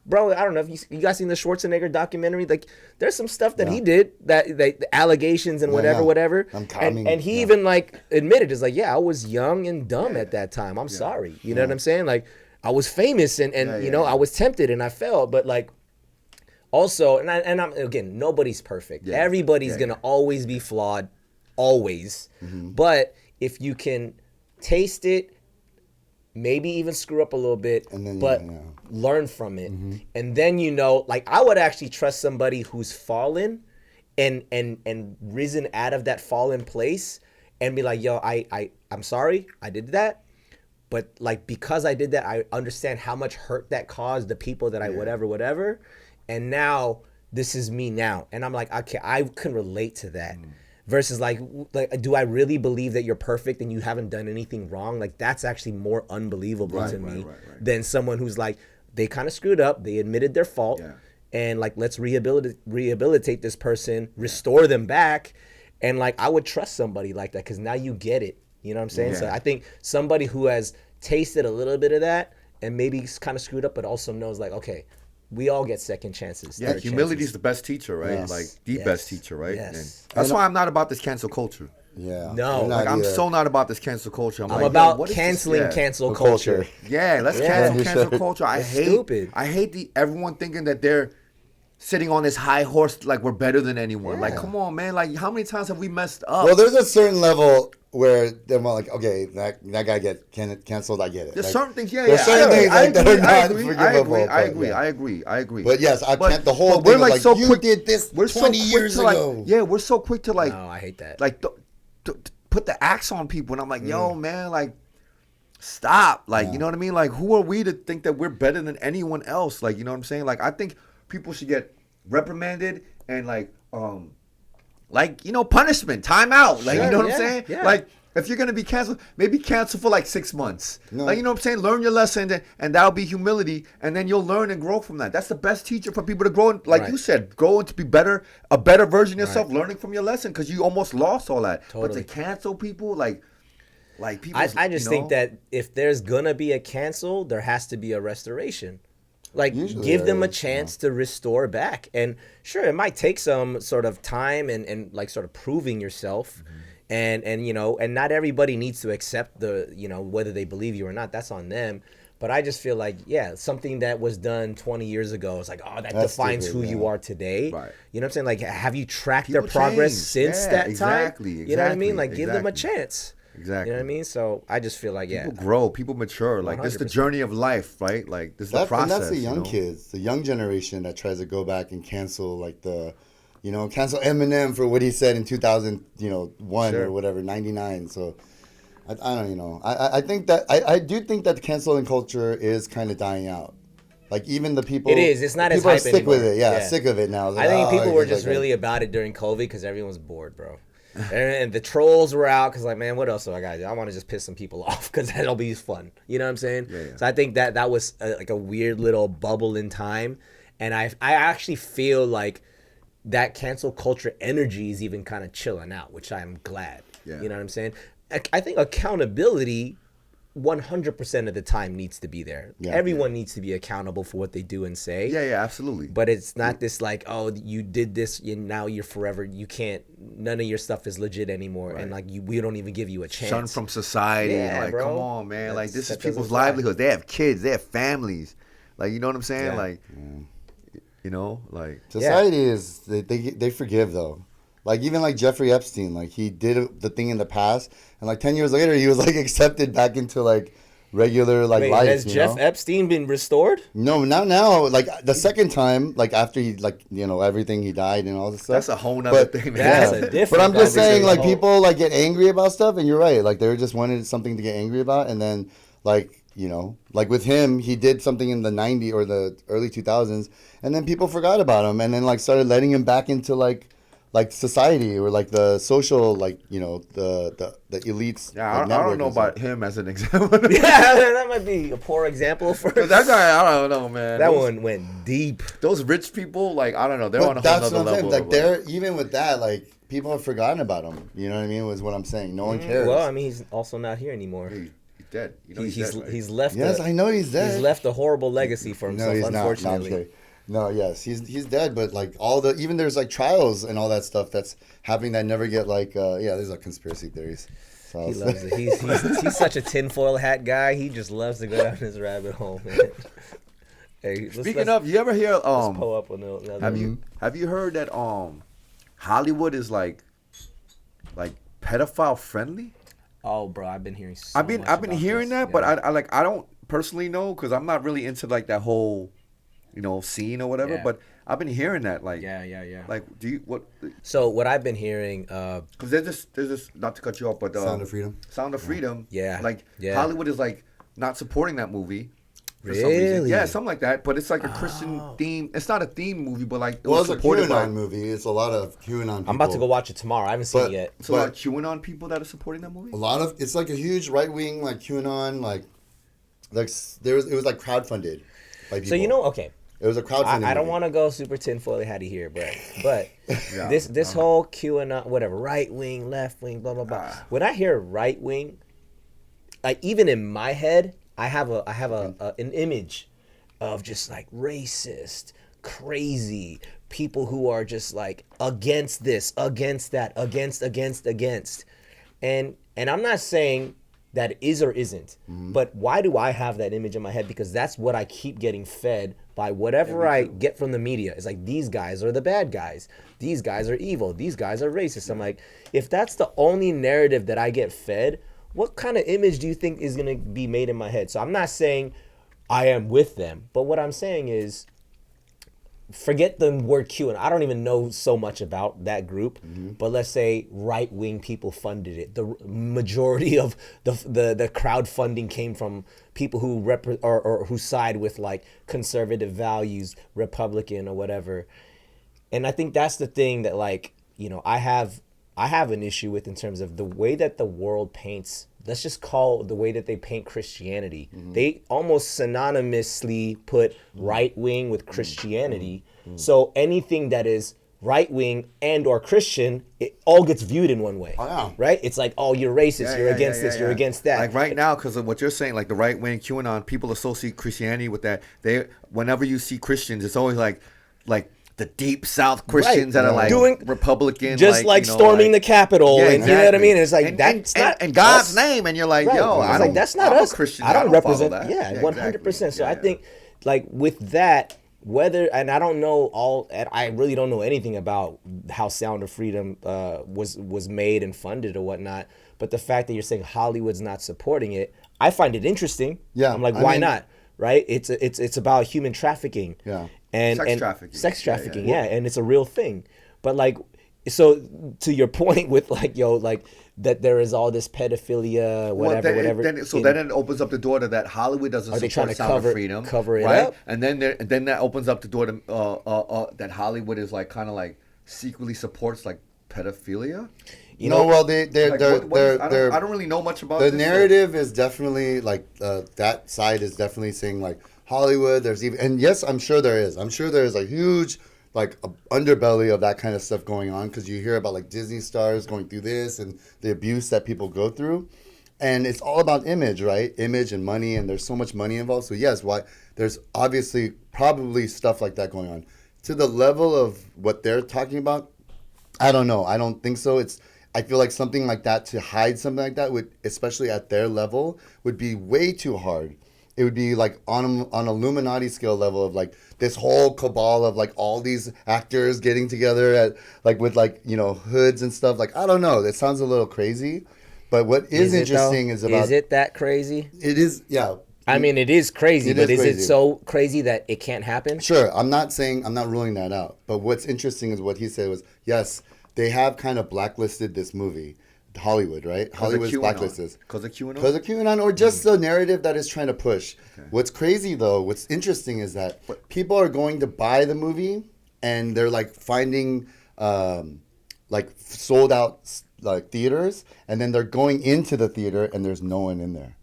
S2: Bro, I don't know if you guys seen the Schwarzenegger documentary. Like, there's some stuff that he did that the allegations and whatever. And he even like admitted, is like, yeah, I was young and dumb at that time. I'm sorry. You know what I'm saying? Like, I was famous and you know, I was tempted and I fell, but like, also, and I'm again, nobody's perfect. Yeah. Everybody's gonna always be flawed, always. But if you can taste it, maybe even screw up a little bit, and then, learn from it, and then like I would actually trust somebody who's fallen, and risen out of that fallen place, and be like, yo, I'm sorry, I did that. But like, because I did that, I understand how much hurt that caused the people that I whatever. And now this is me now. And I'm like, okay, I can relate to that. Versus like, do I really believe that you're perfect and you haven't done anything wrong? Like, that's actually more unbelievable to me than someone who's like, they kind of screwed up. They admitted their fault. And like, let's rehabilitate this person, restore them back. And like, I would trust somebody like that because now you get it. You know what I'm saying? So I think somebody who has tasted a little bit of that and maybe kind of screwed up, but also knows like, okay, we all get second chances.
S3: Yeah, humility is the best teacher, right? Yes. Like the best teacher, right? Yes. And that's why I'm not about this cancel culture.
S1: Yeah.
S2: No.
S3: Like, I'm so not about this cancel culture.
S2: I'm
S3: like,
S2: about canceling cancel culture.
S3: Yeah, let's cancel culture. I hate everyone thinking that they're sitting on this high horse like we're better than anyone. Like, come on, man. Like, how many times have we messed up?
S1: Well, there's a certain level where they're more like, okay, that guy get canceled. I get it.
S3: There's
S1: like,
S3: certain things,
S1: there's certain things like that are not forgivable.
S3: I agree.
S1: But yes, the whole thing like, so you quick, did this 20 years ago.
S3: We're so quick to like.
S2: No, I hate that.
S3: Like, to put the axe on people, and I'm like, yo, man, like, stop. Like, you know what I mean? Like, who are we to think that we're better than anyone else? Like, you know what I'm saying? Like, I think people should get reprimanded and like punishment, time out. Like, you know what I'm saying? Yeah. Like, if you're gonna be canceled, maybe cancel for like 6 months. No. Like, you know what I'm saying? Learn your lesson, and that'll be humility, and then you'll learn and grow from that. That's the best teacher for people to grow. Like you said, grow and to be better, a better version of yourself, learning from your lesson, because you almost lost all that. Totally. But to cancel people, like people,
S2: I just think that if there's gonna be a cancel, there has to be a restoration. Like, usually give them a chance to restore back. And sure, it might take some sort of time and like sort of proving yourself. And and not everybody needs to accept the, whether they believe you or not, that's on them. But I just feel like, something that was done 20 years ago is like, that's defines who you are today. Right. You know what I'm saying? Like, have you tracked their progress since that time?
S3: Exactly.
S2: You know what I mean? Like, give them a chance.
S3: Exactly.
S2: You know what I mean? So I just feel like,
S3: people grow, people mature. Like, 100%. This is the journey of life, right? Like, this is the process.
S1: And that's the young kids, the young generation that tries to go back and cancel, like, cancel Eminem for what he said in 2001 or whatever, 99. So I don't, I think that, I do think that the canceling culture is kind of dying out. Like, even the people.
S2: It is. It's not as hype anymore.
S1: People are sick with it. Yeah, sick of it now.
S2: Like, I think people were just really about it during COVID because everyone was bored, bro. And the trolls were out because, like, man, what else do I got to do? I want to just piss some people off because that'll be fun. You know what I'm saying? Yeah. So I think that was like a weird little bubble in time. And I actually feel like that cancel culture energy is even kind of chilling out, which I'm glad. Yeah. You know what I'm saying? I think accountability 100% of the time needs to be there. Yeah, everyone needs to be accountable for what they do and say.
S3: Yeah, absolutely.
S2: But it's not this like, oh, you did this and now you're forever. You can't. None of your stuff is legit anymore, and like we don't even give you a chance.
S3: Shunned from society. Yeah, like, bro. Come on, man. Like, this is people's livelihoods. They have kids. They have families. Like, you know what I'm saying? Yeah. Like
S1: society is they forgive though. Like, even like Jeffrey Epstein, like, he did the thing in the past, and like 10 years later, he was like accepted back into like regular life.
S2: Has Jeff Epstein been restored?
S1: No, not now. Like, the second time, like, after he everything, he died and all this stuff.
S3: That's a whole nother thing, man.
S2: That's a different.
S1: But I'm just saying, like, people like get angry about stuff, and you're right. Like, they just wanted something to get angry about, and then like, like with him, he did something in the 90s or the early 2000s, and then people forgot about him, and then like started letting him back into like like society or like the social, like, you know, the elites.
S3: Yeah,
S1: like,
S3: I don't know
S1: network and stuff.
S3: about him as an example.
S2: Yeah, that might be a poor example for
S3: That guy, I don't know, man.
S2: that one went deep.
S3: Those rich people, like, I don't know, they're
S1: But
S3: on a whole
S1: that's
S3: nother
S1: what I'm saying.
S3: level.
S1: Like they're even with that, like people have forgotten about him. You know what I mean? Was what I'm saying. No one cares.
S2: Well, I mean, he's also not here anymore.
S3: He's dead. You know, he's dead, right?
S2: He's left.
S1: Yes, I know he's dead.
S2: He's left a horrible legacy for
S1: No,
S2: himself.
S1: he's not. No, I'm
S2: Unfortunately,
S1: kidding. No, yes, he's dead. But like all the even there's like trials and all that stuff that's happening that never get like there's like conspiracy theories. So
S2: he loves it. He's such a tinfoil hat guy. He just loves to go down this rabbit hole, man. Hey,
S3: Speaking of, you ever hear
S2: let's pull up on the
S3: have you heard that Hollywood is like pedophile friendly?
S2: Oh, bro, I've been hearing. So
S3: I've been hearing that, but I don't personally know because I'm not really into like that whole, you know, scene or whatever.
S2: Yeah.
S3: But I've been hearing that like
S2: yeah.
S3: Like, do you what?
S2: So what I've been hearing,
S3: Because there's this not to cut you off, but
S1: Sound of Freedom.
S3: Sound of Freedom.
S2: Yeah.
S3: Like
S2: Yeah.
S3: Hollywood is like not supporting that movie. For some
S2: Really?
S3: reason. Yeah, something like that. But it's like a Christian theme. It's not a theme movie, but like it
S1: Well,
S3: was
S1: it's a
S3: supported by.
S1: QAnon movie. It's a lot of QAnon people.
S2: I'm about to go watch it tomorrow. I haven't seen
S1: But-
S2: it yet.
S3: So like QAnon people that are supporting that movie.
S1: A lot of it's like a huge right wing like QAnon like it was like crowdfunded by people.
S2: So you know, okay.
S1: It was a crowdfunding.
S2: I don't
S1: movie.
S2: want to go super tinfoil hatty here, but
S3: Yeah.
S2: this whole QAnon, whatever, right wing, left wing, blah blah blah. When I hear right wing, like even in my head, I have an image of just like racist, crazy people who are just like against this, against that, against, and I'm not saying that is or isn't, but why do I have that image in my head? Because that's what I keep getting fed by whatever I get from the media. It's like, these guys are the bad guys. These guys are evil. These guys are racist. I'm like, if that's the only narrative that I get fed, what kind of image do you think is going to be made in my head? So I'm not saying I am with them, but what I'm saying is, forget the word Q, and I don't even know so much about that group, but let's say right-wing people funded it. The majority of the crowdfunding came from people who or who side with like conservative values, Republican or whatever. And I think that's the thing that, like, you know, I have an issue with in terms of the way that the world paints. Let's just call the way that they paint Christianity. They almost synonymously put right wing with Christianity. So anything that is right wing and or Christian, it all gets viewed in one way.
S1: Oh, yeah.
S2: Right? It's like, oh, you're racist, you're against this, you're against that.
S3: Like right now, because of what you're saying, like the right wing QAnon, people associate Christianity with that. Whenever you see Christians, it's always like the deep South Christians that are like
S2: Doing
S3: Republican,
S2: just like
S3: you know,
S2: storming the Capitol,
S3: Yeah,
S2: and you know what I
S3: exactly.
S2: mean? It's like
S3: and,
S2: that's
S3: and,
S2: not
S3: in God's
S2: us.
S3: name, and you're like,
S2: Right.
S3: yo,
S2: It's like, that's not
S3: I'm
S2: us.
S3: a Christian.
S2: I don't
S3: follow
S2: represent
S3: that.
S2: Yeah, 100%. So
S3: Yeah,
S2: I think, like, with that, whether, and I don't know I really don't know anything about how Sound of Freedom was made and funded or whatnot. But the fact that you're saying Hollywood's not supporting it, I find it interesting.
S1: Yeah,
S2: I'm like,
S1: I
S2: why
S1: mean-
S2: not? Right? It's about human trafficking.
S1: Yeah.
S2: And
S3: Sex trafficking.
S2: Yeah, and it's a real thing. But like, so to your point with like, yo, like that there is all this pedophilia, whatever.
S3: Then it opens up the door to that Hollywood doesn't
S2: Are they
S3: support
S2: trying to
S3: Sound of Freedom,
S2: cover it
S3: right?
S2: up?
S3: And then that opens up the door to that Hollywood is like kind of like secretly supports like pedophilia.
S2: You
S1: no,
S2: know,
S1: well,
S3: I don't really know much about
S1: the
S3: this,
S1: narrative is definitely like that side is definitely saying like Hollywood. There's even, and yes, I'm sure there is. I'm sure there is a huge like a underbelly of that kind of stuff going on because you hear about like Disney stars going through this and the abuse that people go through, and it's all about image, right? Image and money, and there's so much money involved. So yes, why there's obviously probably stuff like that going on. To the level of what they're talking about, I don't know. I don't think so. I feel like something like that, to hide something like that would, especially at their level, would be way too hard. It would be like on Illuminati scale level of like this whole cabal of like all these actors getting together at like with like, you know, hoods and stuff. Like, I don't know. It sounds a little crazy. But what is interesting is about...
S2: Is it that crazy?
S1: It is, yeah.
S2: I mean, it is crazy, but is it
S1: crazy.
S2: so crazy that it can't happen?
S1: Sure. I'm not ruling that out. But what's interesting is what he said was, yes, they have kind of blacklisted this movie, Hollywood, right? Hollywood's blacklisted.
S3: Because of QAnon?
S1: Because of QAnon, or just the narrative that is trying to push. Okay. What's crazy, though, what's interesting is that people are going to buy the movie, and they're like finding like sold out like theaters, and then they're going into the theater and there's no one in there.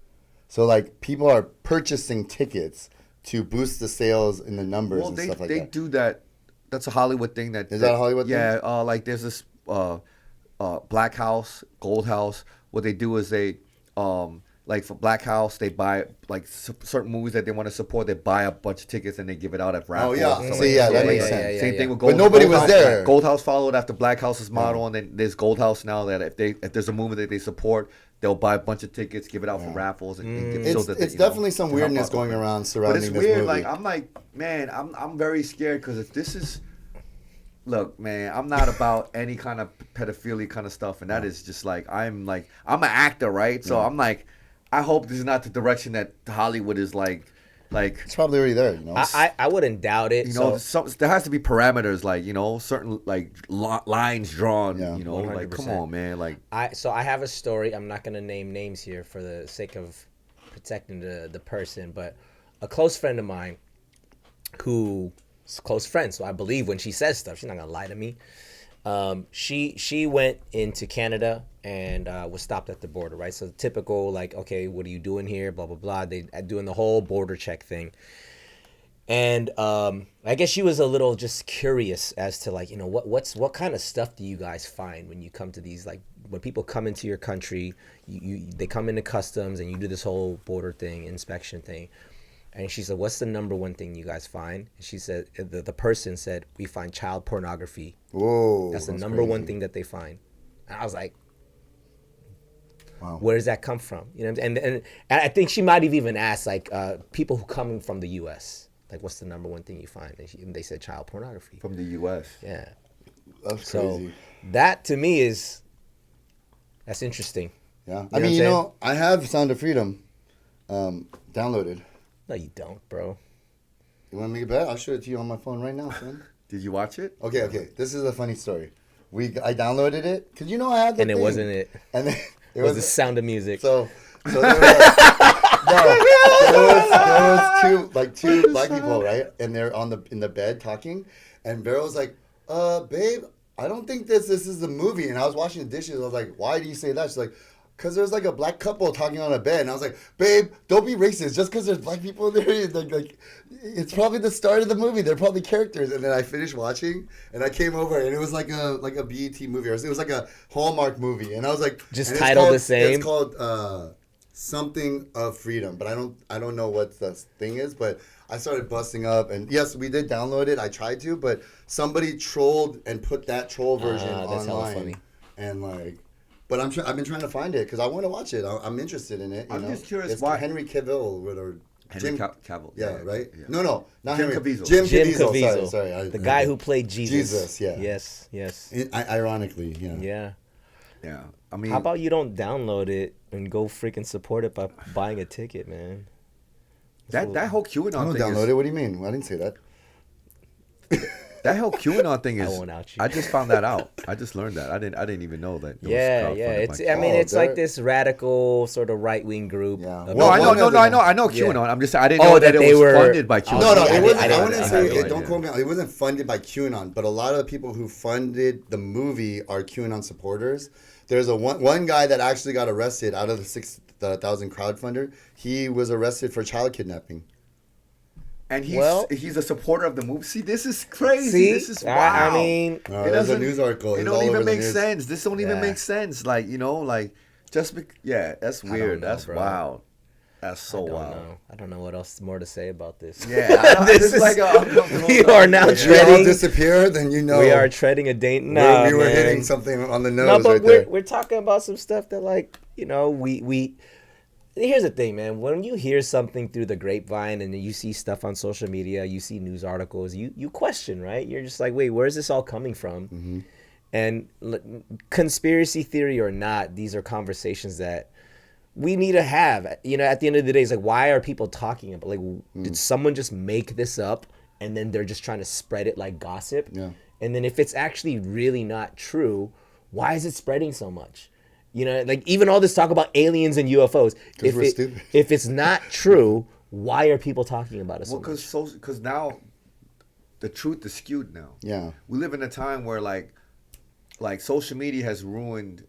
S1: So like people are purchasing tickets to boost the sales in the numbers and stuff like that.
S3: Well, they do that. That's a Hollywood thing. That
S1: a Hollywood thing?
S3: Yeah, like there's this Black House, Gold House. What they do is they like for Black House, they buy like certain movies that they want to support. They buy a bunch of tickets and they give it out at raffles.
S1: Oh yeah, see, that makes sense.
S3: Same thing with Gold.
S1: But nobody
S3: Gold
S1: was
S3: House,
S1: there.
S3: Gold House followed after Black House's model, and then there's Gold House now. That if there's a movie that they support, they'll buy a bunch of tickets, give it out for raffles, and
S1: It's definitely some weirdness going around surrounding this movie.
S3: But it's weird. Like I'm like, man, I'm very scared because if this is. Look, man, I'm not about any kind of pedophilia kind of stuff, and that is just like I'm an actor, right? So I'm like, I hope this is not the direction that Hollywood is like.
S1: It's probably already there, you know.
S2: I wouldn't doubt it.
S3: You know, there has to be parameters, like certain like lines drawn. You know,
S2: 100%.
S3: like come on, man, like.
S2: I have a story. I'm not gonna name names here for the sake of protecting the person, but a close friend of mine who. Close friend, so I believe when she says stuff, she's not gonna lie to me. She went into Canada and was stopped at the border, right? So the typical like, okay, what are you doing here? Blah blah blah. They doing the whole border check thing, and I guess she was a little just curious as to like, you know, what kind of stuff do you guys find when you come to these, like when people come into your country, they come into customs and you do this whole border thing, inspection thing. And she said, what's the number one thing you guys find? And she said, the person said, we find child pornography.
S1: Whoa.
S2: That's the number one thing that they find. And I was like,
S1: wow.
S2: Where does that come from? You know, and I think she might have even asked, like, people who coming from the U.S., like, what's the number one thing you find? And they said child pornography.
S3: From the U.S.
S2: Yeah.
S1: That's
S2: so
S1: crazy.
S2: That, to me, that's interesting.
S1: Yeah.
S2: You
S1: I mean, I have Sound of Freedom downloaded.
S2: No, you don't, bro.
S1: You want me to bet? I'll show it to you on my phone right now, son.
S3: Did you watch it?
S1: Okay. This is a funny story. I downloaded it because I had the
S2: and it
S1: thing.
S2: wasn't it.
S1: And then
S2: it was the Sound of Music.
S1: So there was two black people, right? And they're in the bed talking, and Beryl's like, babe, I don't think this is the movie. And I was washing the dishes. I was like, why do you say that? She's like, because there's like a black couple talking on a bed. And I was like, babe, don't be racist. Just because there's black people in there, like, it's probably the start of the movie. They're probably characters. And then I finished watching, and I came over, and it was like a BET movie. Or it was like a Hallmark movie. And I was like...
S2: Just titled the same?
S1: It's called Something of Freedom. But I don't know what the thing is. But I started busting up. And yes, we did download it. I tried to. But somebody trolled and put that troll version
S2: that's hella
S1: online.
S2: funny.
S1: And like... But I've been trying to find it because I want to watch it. I'm interested in it.
S3: I'm just curious
S1: it's
S3: why
S1: Henry Cavill or
S3: Henry Cavill.
S1: Yeah, right.
S3: Yeah.
S1: No, not
S3: Jim
S1: Henry.
S3: Caviezel.
S1: Jim
S2: Jim
S1: Caviezel.
S2: Caviezel.
S1: Sorry.
S2: The guy who played Jesus.
S1: Jesus, yeah.
S2: Yes.
S1: Ironically, yeah.
S3: Yeah. I mean,
S2: How about you don't download it and go freaking support it by buying a ticket, man?
S3: that whole QAnon
S1: I don't
S3: thing
S1: download it. What do you mean? I didn't say that.
S3: That whole QAnon thing is.
S2: I won't out you.
S3: I just found that out. I just learned that. I didn't even know that.
S2: Yeah. It's. I mean, it's like this radical sort of right wing group.
S1: Yeah.
S3: No, I know QAnon.
S2: Yeah.
S3: I'm just. I didn't know that it was funded by QAnon.
S1: No,
S2: I
S1: it wasn't.
S2: didn't-
S1: I wouldn't
S2: I
S1: say.
S2: had no
S1: Don't
S2: idea.
S1: quote me. It wasn't funded by QAnon, but a lot of the people who funded the movie are QAnon supporters. There's one guy that actually got arrested out of the 6,000 crowdfunder. He was arrested for child kidnapping.
S3: And he's a supporter of the movie. See, this is crazy.
S2: See?
S3: This is wow.
S2: I mean,
S1: there's a news article.
S3: It
S1: It's
S3: don't
S1: all
S3: even
S1: over the
S3: make
S1: news.
S3: sense. This don't even make sense. Like that's weird.
S2: know,
S3: That's
S2: bro.
S3: wild. That's so wild.
S2: I don't know what else more to say about this.
S3: Yeah,
S2: This is
S3: like
S2: we are now
S1: If we all
S2: treading.
S1: disappear, then you know
S2: We are treading a date.
S1: we
S2: No,
S1: were
S2: man.
S1: hitting something on the
S2: No,
S1: nose
S2: but
S1: right there.
S2: we're talking about some stuff that, like, you know, we. Here's the thing, man. When you hear something through the grapevine and you see stuff on social media, you see news articles, you question, right? You're just like, wait, where's this all coming from?
S1: Mm-hmm.
S2: And conspiracy theory or not, these are conversations that we need to have. You know, at the end of the day, it's like, why are people talking about? Like, did someone just make this up and then they're just trying to spread it like gossip?
S1: Yeah.
S2: And then if it's actually really not true, why is it spreading so much? You know, like even all this talk about aliens and UFOs.
S1: Because we're stupid.
S2: If it's not true, why are people talking about it so much?
S3: Because now the truth is skewed now.
S1: Yeah.
S3: We live in a time where like like social media has ruined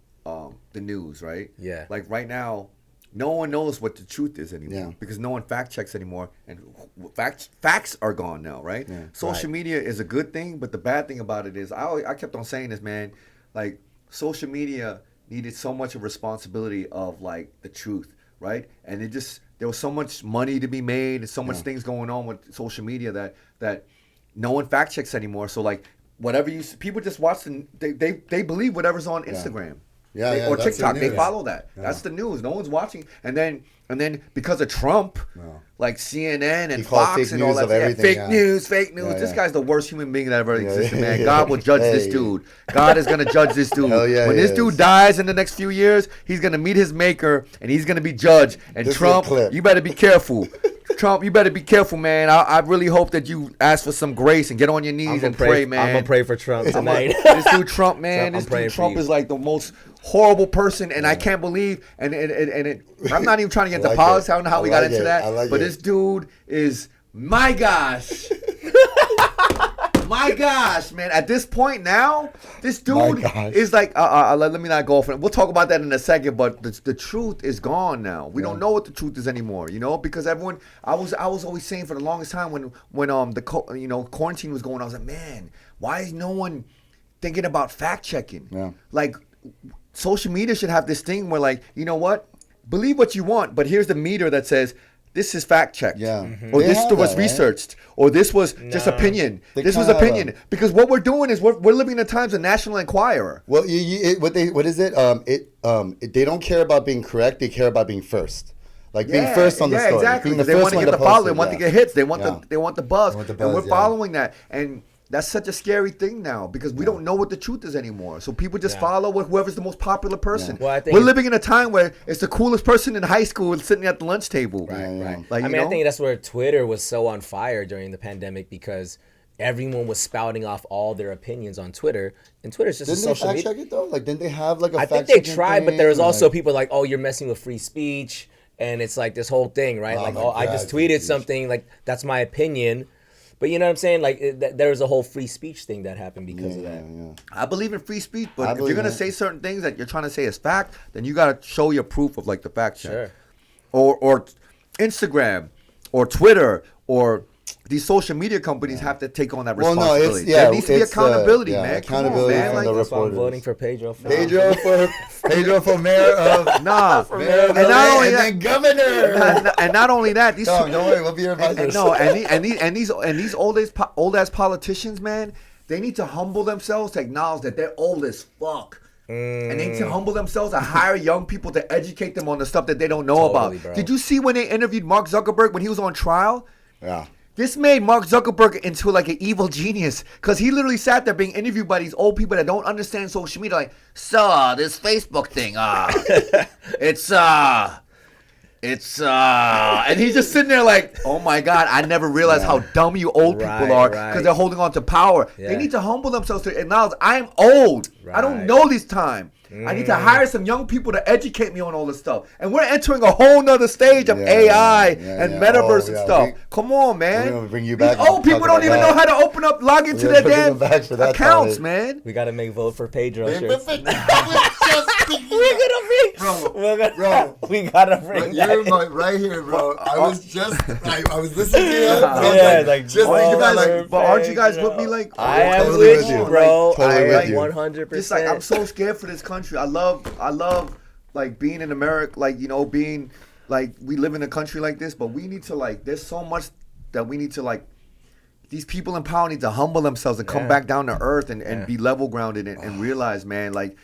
S3: the news, right?
S2: Yeah.
S3: Like right now, no one knows what the truth is anymore
S1: Yeah.
S3: because no one fact checks anymore, and facts are gone now, right?
S1: Yeah.
S3: Social media is a good thing, but the bad thing about it is I kept on saying this, man. Like social media needed so much of responsibility of like the truth, right? And there was so much money to be made and so much things going on with social media that no one fact checks anymore. So like whatever people just watch they believe whatever's on Instagram. Or
S1: that's
S3: TikTok,
S1: the
S3: they
S1: news.
S3: follow that.
S1: Yeah.
S3: That's the news. No one's watching. And then because of Trump, like CNN and
S1: calls
S3: Fox
S1: fake
S3: and all
S1: news
S3: that,
S1: of everything,
S3: fake
S1: yeah.
S3: news, fake news.
S1: Yeah,
S3: This
S1: yeah.
S3: guy's the worst human being that ever existed,
S1: yeah,
S3: man.
S1: yeah.
S3: God will judge this
S1: Hey.
S3: dude. God is gonna judge this dude.
S1: Hell yeah,
S3: When
S1: he
S3: this
S1: is.
S3: dude dies in the next few years, he's gonna meet his maker and he's gonna be judged. And
S1: This is a
S3: Trump,
S1: clip.
S3: you better be careful. Trump, you better be careful, man. I really hope that you ask for some grace and get on your knees and pray, man.
S2: I'm gonna pray for Trump tonight.
S3: This dude Trump, man.
S2: I'm
S3: This
S2: praying
S3: dude
S2: for
S3: Trump
S2: you.
S3: is like the most horrible person, and I can't believe. And I'm not even trying to get into
S1: like
S3: politics.
S1: it.
S3: I don't know how
S1: I
S3: we got
S1: like
S3: into
S1: it.
S3: that.
S1: I like
S3: but
S1: it.
S3: this dude is my gosh. My gosh, man! At this point now, this dude
S1: gosh.
S3: is like. Let me not go off on it. We'll talk about that in a second. But the truth is gone now. We don't know what the truth is anymore. You know, because everyone. I was always saying for the longest time when quarantine was going, I was like, man, why is no one thinking about fact checking?
S1: Yeah.
S3: Like, social media should have this thing where, like, you know what? Believe what you want, but here's the meter that says. This is fact checked.
S1: Yeah.
S3: Or
S1: They
S3: this
S1: have
S3: was
S1: that, right?
S3: researched. Or this was just opinion.
S1: They
S3: This was
S1: kinda have
S3: opinion. Because what we're doing is we're living in the times of National Enquirer.
S1: Well, what is it? They don't care about being correct. They care about being first. Like being first on the story.
S3: Exactly.
S1: Being the
S3: They
S1: first
S3: want to
S1: one
S3: get the
S1: post
S3: follow. They
S1: it,
S3: want to
S1: yeah.
S3: get hits. They want
S1: Yeah.
S3: they want the buzz.
S1: They want the
S3: And
S1: buzz,
S3: we're
S1: yeah.
S3: following that. And that's such a scary thing now because we don't know what the truth is anymore. So people just follow whoever's the most popular person.
S2: Well, I think
S3: we're living in a time where it's the coolest person in high school sitting at the lunch table.
S1: Right.
S3: Like,
S2: I mean, I think that's where Twitter was so on fire during the pandemic because everyone was spouting off all their opinions on Twitter, and Twitter's just
S1: Didn't
S2: a
S1: they
S2: social
S1: fact
S2: media.
S1: check it though? Like, didn't they have like a
S2: I
S1: fact
S2: think they
S1: checking
S2: tried, but
S1: thing?
S2: there was also
S1: Like,
S2: people like, "Oh, you're messing with free speech," and it's like this whole thing, right?
S1: Oh
S2: like,
S1: my
S2: "Oh, I
S1: God,
S2: just
S1: free
S2: tweeted
S1: speech.
S2: something, like that's my opinion," but you know what I'm saying? Like, there was a whole free speech thing that happened because of that.
S1: yeah.
S3: I believe in free speech, but
S1: I
S3: if you're
S1: believe
S3: gonna
S1: in it.
S3: say certain things that you're trying to say as fact, then you gotta show your proof of like the fact check,
S2: Sure.
S3: or Instagram, or Twitter, or these social media companies have to take on that
S1: Well, no,
S3: responsibility.
S1: it's- yeah,
S3: there needs to be
S1: it's,
S3: accountability,
S1: yeah,
S3: man.
S1: accountability
S3: Come on, man.
S1: from
S3: Like,
S1: the
S2: That's why I'm
S1: reporters.
S2: voting for Pedro.
S1: Pedro for mayor of
S3: nah,
S1: mayor of
S3: and not
S1: LA,
S3: only
S1: and
S3: that,
S1: then governor.
S3: and not only that, these
S1: Don't worry, we'll be your
S3: and,
S1: advisors.
S3: no, and these old ass politicians, man, they need to humble themselves to acknowledge that they're old as fuck. And they need to humble themselves to hire young people to educate them on the stuff that they don't know
S2: Totally,
S3: about.
S2: bro.
S3: Did you see when they interviewed Mark Zuckerberg when he was on trial?
S1: Yeah.
S3: This made Mark Zuckerberg into like an evil genius because he literally sat there being interviewed by these old people that don't understand social media. Like, so this Facebook thing, and he's just sitting there like, oh my God, I never realized how dumb you old people
S2: Right,
S3: are because
S2: right.
S3: they're holding on to power.
S2: Yeah.
S3: They need to humble themselves to acknowledge I'm old. I don't
S2: Right.
S3: know this time. I need to hire some young people to educate me on all this stuff. And we're entering a whole nother stage of
S1: Yeah,
S3: AI
S1: yeah,
S3: and
S1: yeah.
S3: metaverse
S1: Oh,
S3: and
S1: yeah.
S3: stuff. Come on, man.
S1: We're gonna bring you
S3: These
S1: back and
S3: old people
S1: talk
S3: don't
S1: about
S3: even
S1: that.
S3: know how to open up, log into
S1: We're
S3: their
S1: gonna bring
S3: damn
S1: them back for that
S3: accounts,
S1: topic.
S3: man.
S2: We gotta make vote for Pedro shirts.
S1: Bro,
S2: We gotta bring
S1: you're
S2: that.
S1: right here, bro. I was listening to you.
S2: Yeah, like,
S1: just
S2: vote
S1: thinking about
S2: for
S1: like,
S3: But aren't you guys
S2: Pedro.
S3: with me? Like,
S2: I am
S1: Totally
S2: with
S1: with
S2: you,
S1: you.
S2: bro.
S1: Totally with
S2: I am
S1: you.
S2: 100%.
S3: just like I'm so scared for this country. I love like being in America, like, you know, being like we live in a country like this, but we need to like there's so much that we need to like these people in power need to humble themselves and come back down to earth and be level grounded and realize, man, like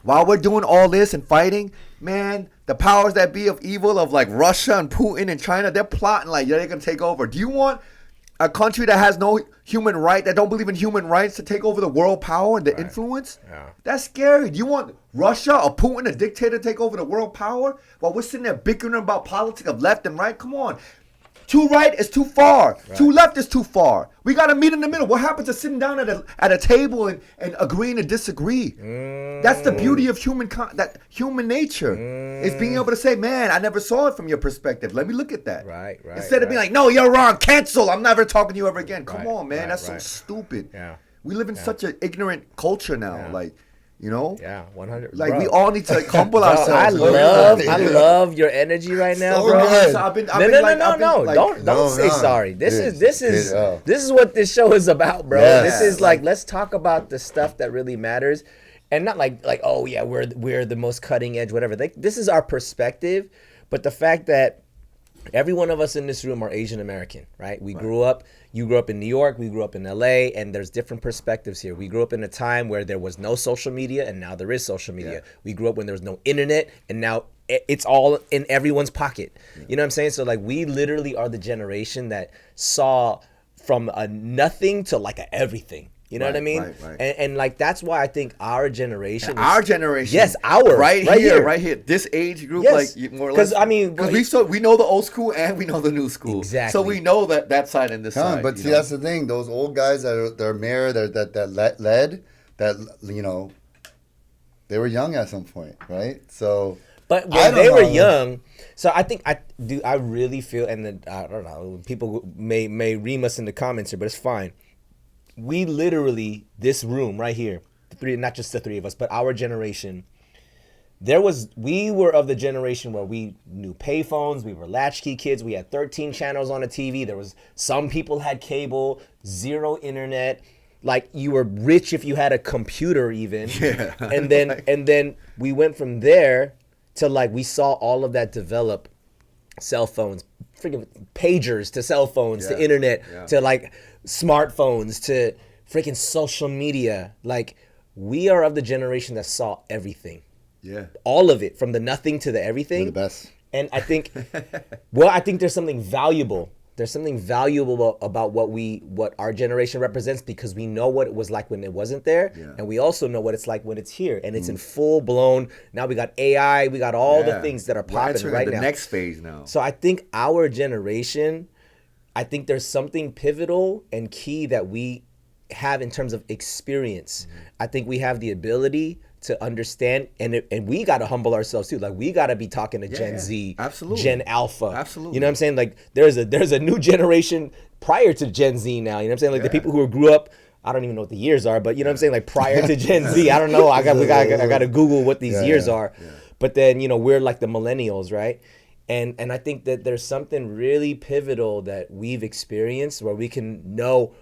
S3: while we're doing all this and fighting, man, the powers that be of evil of like Russia and Putin and China, they're plotting like, yeah, they're gonna take over. Do you want a country that has no human right, that don't believe in human rights, to take over the world power and the influence?
S2: Yeah.
S3: That's scary. Do you want Russia or Putin, a dictator, to take over the world power while we're sitting there bickering about politics of left and right? Come on. Too right is too far. Right. Too left is too far. We got to meet in the middle. What happens to sitting down at a table and agreeing to disagree? That's the beauty of human nature. Is being able to say, man, I never saw it from your perspective. Let me look at that.
S2: Right.
S3: Instead of being like, no, you're wrong. Cancel. I'm never talking to you ever again. Come
S2: Right,
S3: on, man.
S2: right,
S3: That's
S2: right.
S3: so stupid.
S2: Yeah.
S3: We live in such an ignorant culture now.
S2: Yeah.
S3: Like, You know?
S2: Yeah, 100.
S3: Like
S2: bro.
S3: we all need to like humble
S2: Bro,
S3: ourselves.
S2: I love your energy right now,
S1: So
S2: bro.
S1: good.
S3: So I've been
S2: No.
S3: like,
S2: Don't
S1: No,
S2: say
S1: no.
S2: sorry. This
S1: Dude,
S2: is what this show is about, bro.
S1: Yes.
S2: This is
S3: Like-
S2: let's talk about the stuff that really matters, and not like oh yeah we're the most cutting edge whatever. This is our perspective, but the fact that every one of us in this room are Asian American, right? We grew up. You grew up in New York. We grew up in LA, and there's different perspectives here. We grew up in a time where there was no social media, and now there is social media.
S3: Yeah.
S2: We grew up when there was no internet, and now it's all in everyone's pocket. Yeah. You know what I'm saying? So like, we literally are the generation that saw from a nothing to like a everything. You know what I mean?
S3: Right.
S2: And like, that's why I think our generation.
S3: Yes,
S2: our
S3: right here. This age group,
S2: Yes.
S3: like more or less.
S2: Because I mean,
S3: because we know the old school and we know the new school.
S2: Exactly.
S3: So we know that side and this side.
S1: But see, that's the thing. Those old guys they're mayor that you know, they were young at some point, right? So.
S2: But when they were young, so I think I really feel, and then I don't know, people may ream us in the comments here, but it's fine. We literally, this room right here, not just the three of us, but our generation, we were of the generation where we knew payphones, we were latchkey kids, we had 13 channels on a TV. There was, some people had cable, zero internet. Like, you were rich if you had a computer even.
S3: Yeah.
S2: And then we went from there to like, we saw all of that develop. Cell phones, freaking pagers to cell phones to internet to like smartphones to freaking social media. Like, we are of the generation that saw everything.
S3: Yeah.
S2: All of it, from the nothing to the everything.
S1: We're the best.
S2: And I think, I think there's something valuable. There's something valuable about what our generation represents, because we know what it was like when it wasn't there, and we also know what it's like when it's here, and it's in full blown. Now we got AI, we got all the things that are popping right now.
S3: The next phase now.
S2: So I think our generation, I think there's something pivotal and key that we have in terms of experience. I think we have the ability to understand, and we got to humble ourselves too. Like, we got to be talking to Gen Z,
S3: absolutely,
S2: Gen Alpha,
S3: absolutely.
S2: You know what I'm saying? Like, there's a new generation prior to Gen Z now. You know what I'm saying? Like, the people who grew up, I don't even know what the years are, but you know what I'm saying? Like, prior to Gen Z, I don't know. I got to Google what these years are. Yeah. But then, you know, we're like the millennials, right? And I think that there's something really pivotal that we've experienced where we can know,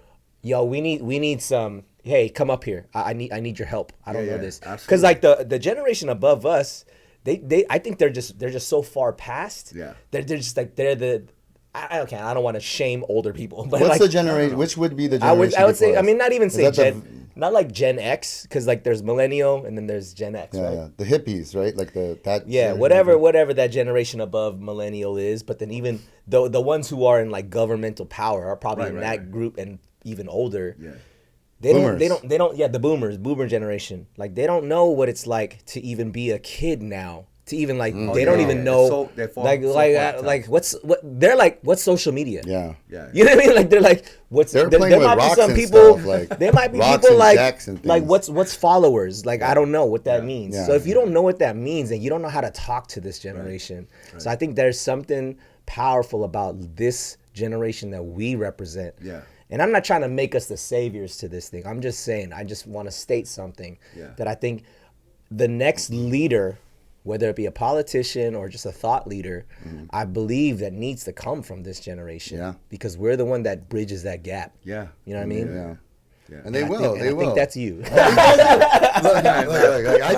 S2: yo, we need some. Hey, come up here. I need your help. I don't know this. Because like the generation above us, they I think they're just so far past.
S3: Yeah.
S2: They're just like I don't want to shame older people, but
S1: What's
S2: like,
S1: the generation? Which would be the generation?
S2: I would say,
S1: before us?
S2: I mean, not even say
S1: Gen.
S2: Not like Gen X, because like there's millennial and then there's Gen X, right?
S1: Yeah, the hippies, right? Like that.
S2: Yeah, whatever that generation above millennial is, but then even the ones who are in like governmental power are probably in that group and even older.
S3: Yeah.
S2: They don't, the boomer generation. Like, they don't know what it's like to even be a kid now. To even like, they don't even know, what's social media?
S1: Yeah.
S2: You know what I mean? Like, they're like,
S1: there might be some people,
S2: there might be people like what's followers? Like, I don't know what that means.
S1: Yeah.
S2: So if you don't know what that means, then you don't know how to talk to this generation. Right. So I think there's something powerful about this generation that we represent.
S3: Yeah.
S2: And I'm not trying to make us the saviors to this thing. I'm just saying, I just want to state something that I think the next leader, whether it be a politician or just a thought leader, I believe that needs to come from this generation.
S1: Yeah.
S2: Because we're the one that bridges that gap.
S3: Yeah.
S2: You know what I mean?
S1: Yeah. And
S2: I think that's you.
S1: Look, I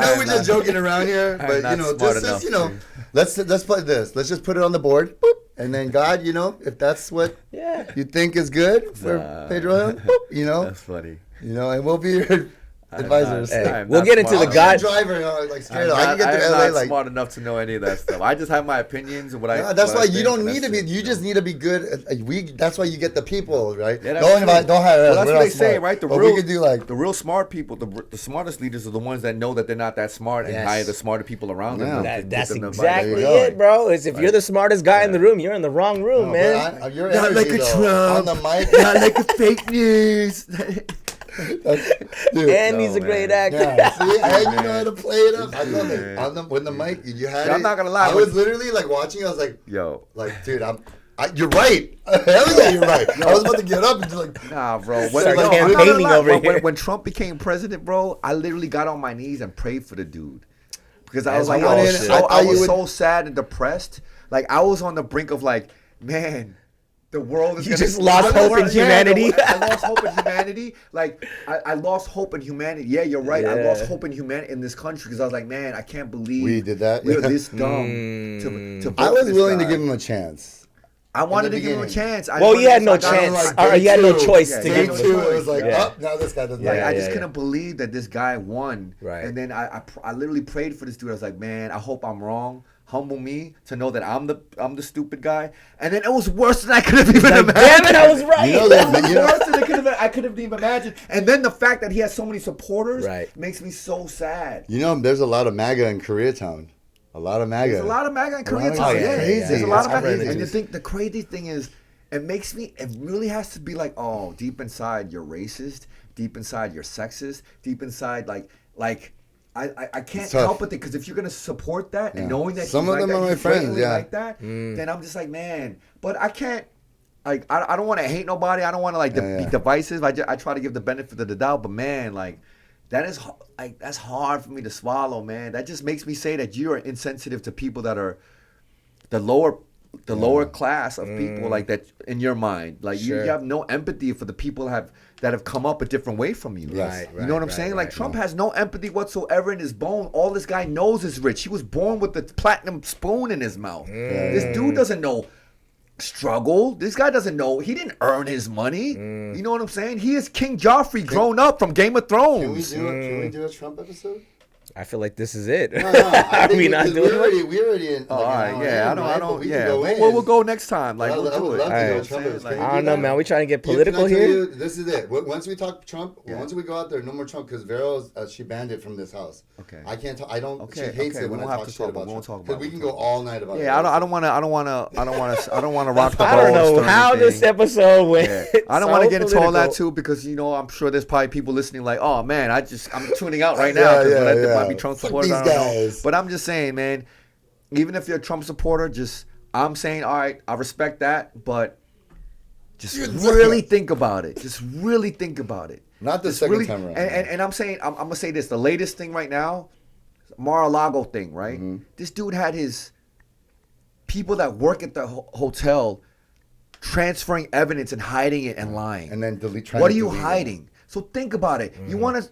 S1: know we're just joking around here, but you know, let's play this. Let's just put it on the board. Boop. And then God, you know, if that's what you think is good for Pedro, boop, you know.
S3: That's funny.
S1: You know, and we'll be your advisors.
S2: We'll get into the God
S1: driver. Like scared.
S3: I
S1: can get to LA.
S3: I'm not
S1: like
S3: smart enough to know any of that stuff. I just have my opinions and what I.
S1: That's
S3: what
S1: why
S3: I
S1: you
S3: think,
S1: don't need to be. You just need to be good. That's why you get the people, right?
S3: Yeah,
S1: don't hire us.
S3: That's what they say, right?
S1: We could do like
S3: the real smart people. The smartest leaders are the ones that know that they're not that smart and hire the smarter people around them.
S2: That's exactly it, bro. Is if you're the smartest guy in the room, you're in the wrong room, man.
S1: Not like a Trump. On the mic.
S3: Not like a fake news.
S2: And he's a great actor.
S1: Yeah, see? And you know how to play it up. I love it. When the mic, you had it.
S3: I'm not gonna lie.
S1: I was literally like watching. I was like,
S3: yo,
S1: like, dude, You're right. Hell yeah, you're right. I was about to get up and just like,
S3: Nah, bro.
S2: Start campaigning over here.
S3: When Trump became president, bro, I literally got on my knees and prayed for the dude. Because I
S2: As
S3: was like,
S2: we all
S3: I
S2: should.
S3: was so sad and depressed. Like, I was on the brink of like, man, the world is
S2: You just lost hope in
S3: Yeah,
S2: humanity.
S3: I lost hope in humanity. Like, I lost hope in humanity. Yeah, you're right. I lost hope in humanity in this country because I was like, man, I can't believe
S1: we did that.
S3: we're this dumb to vote
S1: I was
S3: this
S1: willing
S3: guy.
S1: to give him a chance.
S3: I wanted to
S1: the
S3: give him a
S1: beginning.
S3: chance.
S2: Well, you had no chance. Or you had no choice to
S1: Day
S2: give him.
S1: two, it was like,
S2: Yeah.
S1: now this guy doesn't
S3: Like,
S1: like
S3: I
S1: it.
S3: just couldn't believe that this guy won.
S2: Right.
S3: And then I literally prayed for this dude. I was like, man, I hope I'm wrong. Humble me to know that I'm the stupid guy. And then it was worse than I could have even imagined.
S2: Damn it, I was right.
S1: You know that,
S3: Worse than I could have even imagined. And then the fact that he has so many supporters makes me so sad.
S1: there's a lot of MAGA in Koreatown. A lot of MAGA.
S3: There's a lot of MAGA in
S1: A lot of
S3: Koreatown.
S1: MAGA.
S3: Yeah,
S1: Crazy.
S3: there's a lot of
S1: It's
S3: MAGA.
S1: crazy.
S3: And you think the crazy thing is, it really has to be like, oh, deep inside you're racist, deep inside you're sexist, deep inside like I can't help but think, because if you're gonna support that and knowing that
S1: some
S3: he's
S1: of
S3: like
S1: them
S3: that,
S1: are my
S3: he's
S1: friends,
S3: blatantly
S1: yeah.
S3: like that, then I'm just like, man, but I can't. Like I don't want to hate nobody. I don't want to be divisive. I try to give the benefit of the doubt, but man, like that's hard for me to swallow, man. That just makes me say that you are insensitive to people that are the lower class of people, like that in your mind. Like you have no empathy for the people that have come up a different way from you.
S2: Right,
S3: You know what I'm saying? Like Trump has no empathy whatsoever in his bone. All this guy knows is rich. He was born with the platinum spoon in his mouth. This dude doesn't know struggle. This guy doesn't know. He didn't earn his money. You know what I'm saying? He is King Joffrey grown up from Game of Thrones.
S1: Can we do a Trump episode?
S2: I feel like this is it.
S1: No, I think
S2: we not doing it?
S1: we already in.
S3: All right, yeah, I don't. Yeah,
S1: we'll
S3: we'll go next time. Like we'll do it.
S2: I don't know, man. We trying to get political here.
S1: This is it. Once we talk Trump, once we go out there, no more Trump, because Vero, she banned it from this house.
S3: Okay.
S1: I can't talk. I don't.
S3: Okay,
S1: She hates
S3: okay,
S1: it when
S3: we
S1: I
S3: won't
S1: talk
S3: have to
S1: shit
S3: talk
S1: about
S3: about it. We won't
S1: Trump.
S3: talk about
S1: Because we
S3: it.
S1: can go all night about it.
S3: Yeah, I don't want to rock the boat.
S2: I don't know how this episode went.
S3: Yeah. I don't want to get into all that
S2: political.
S3: too, because I'm sure there's probably people listening like, oh man, I'm tuning out right now because there might be Trump
S1: Fuck
S3: supporters.
S1: these
S3: I don't know.
S1: guys.
S3: But I'm just saying, man, even if you're a Trump supporter, I'm saying, all right, I respect that, but just really think about it. Just really think about it.
S1: Not the
S3: Just
S1: second
S3: really,
S1: time around.
S3: And I'm saying, I'm gonna say this: the latest thing right now, Mar-a-Lago thing, right? This dude had his people that work at the hotel transferring evidence and hiding it and lying.
S1: And then
S3: What are you hiding? So think about it. You want to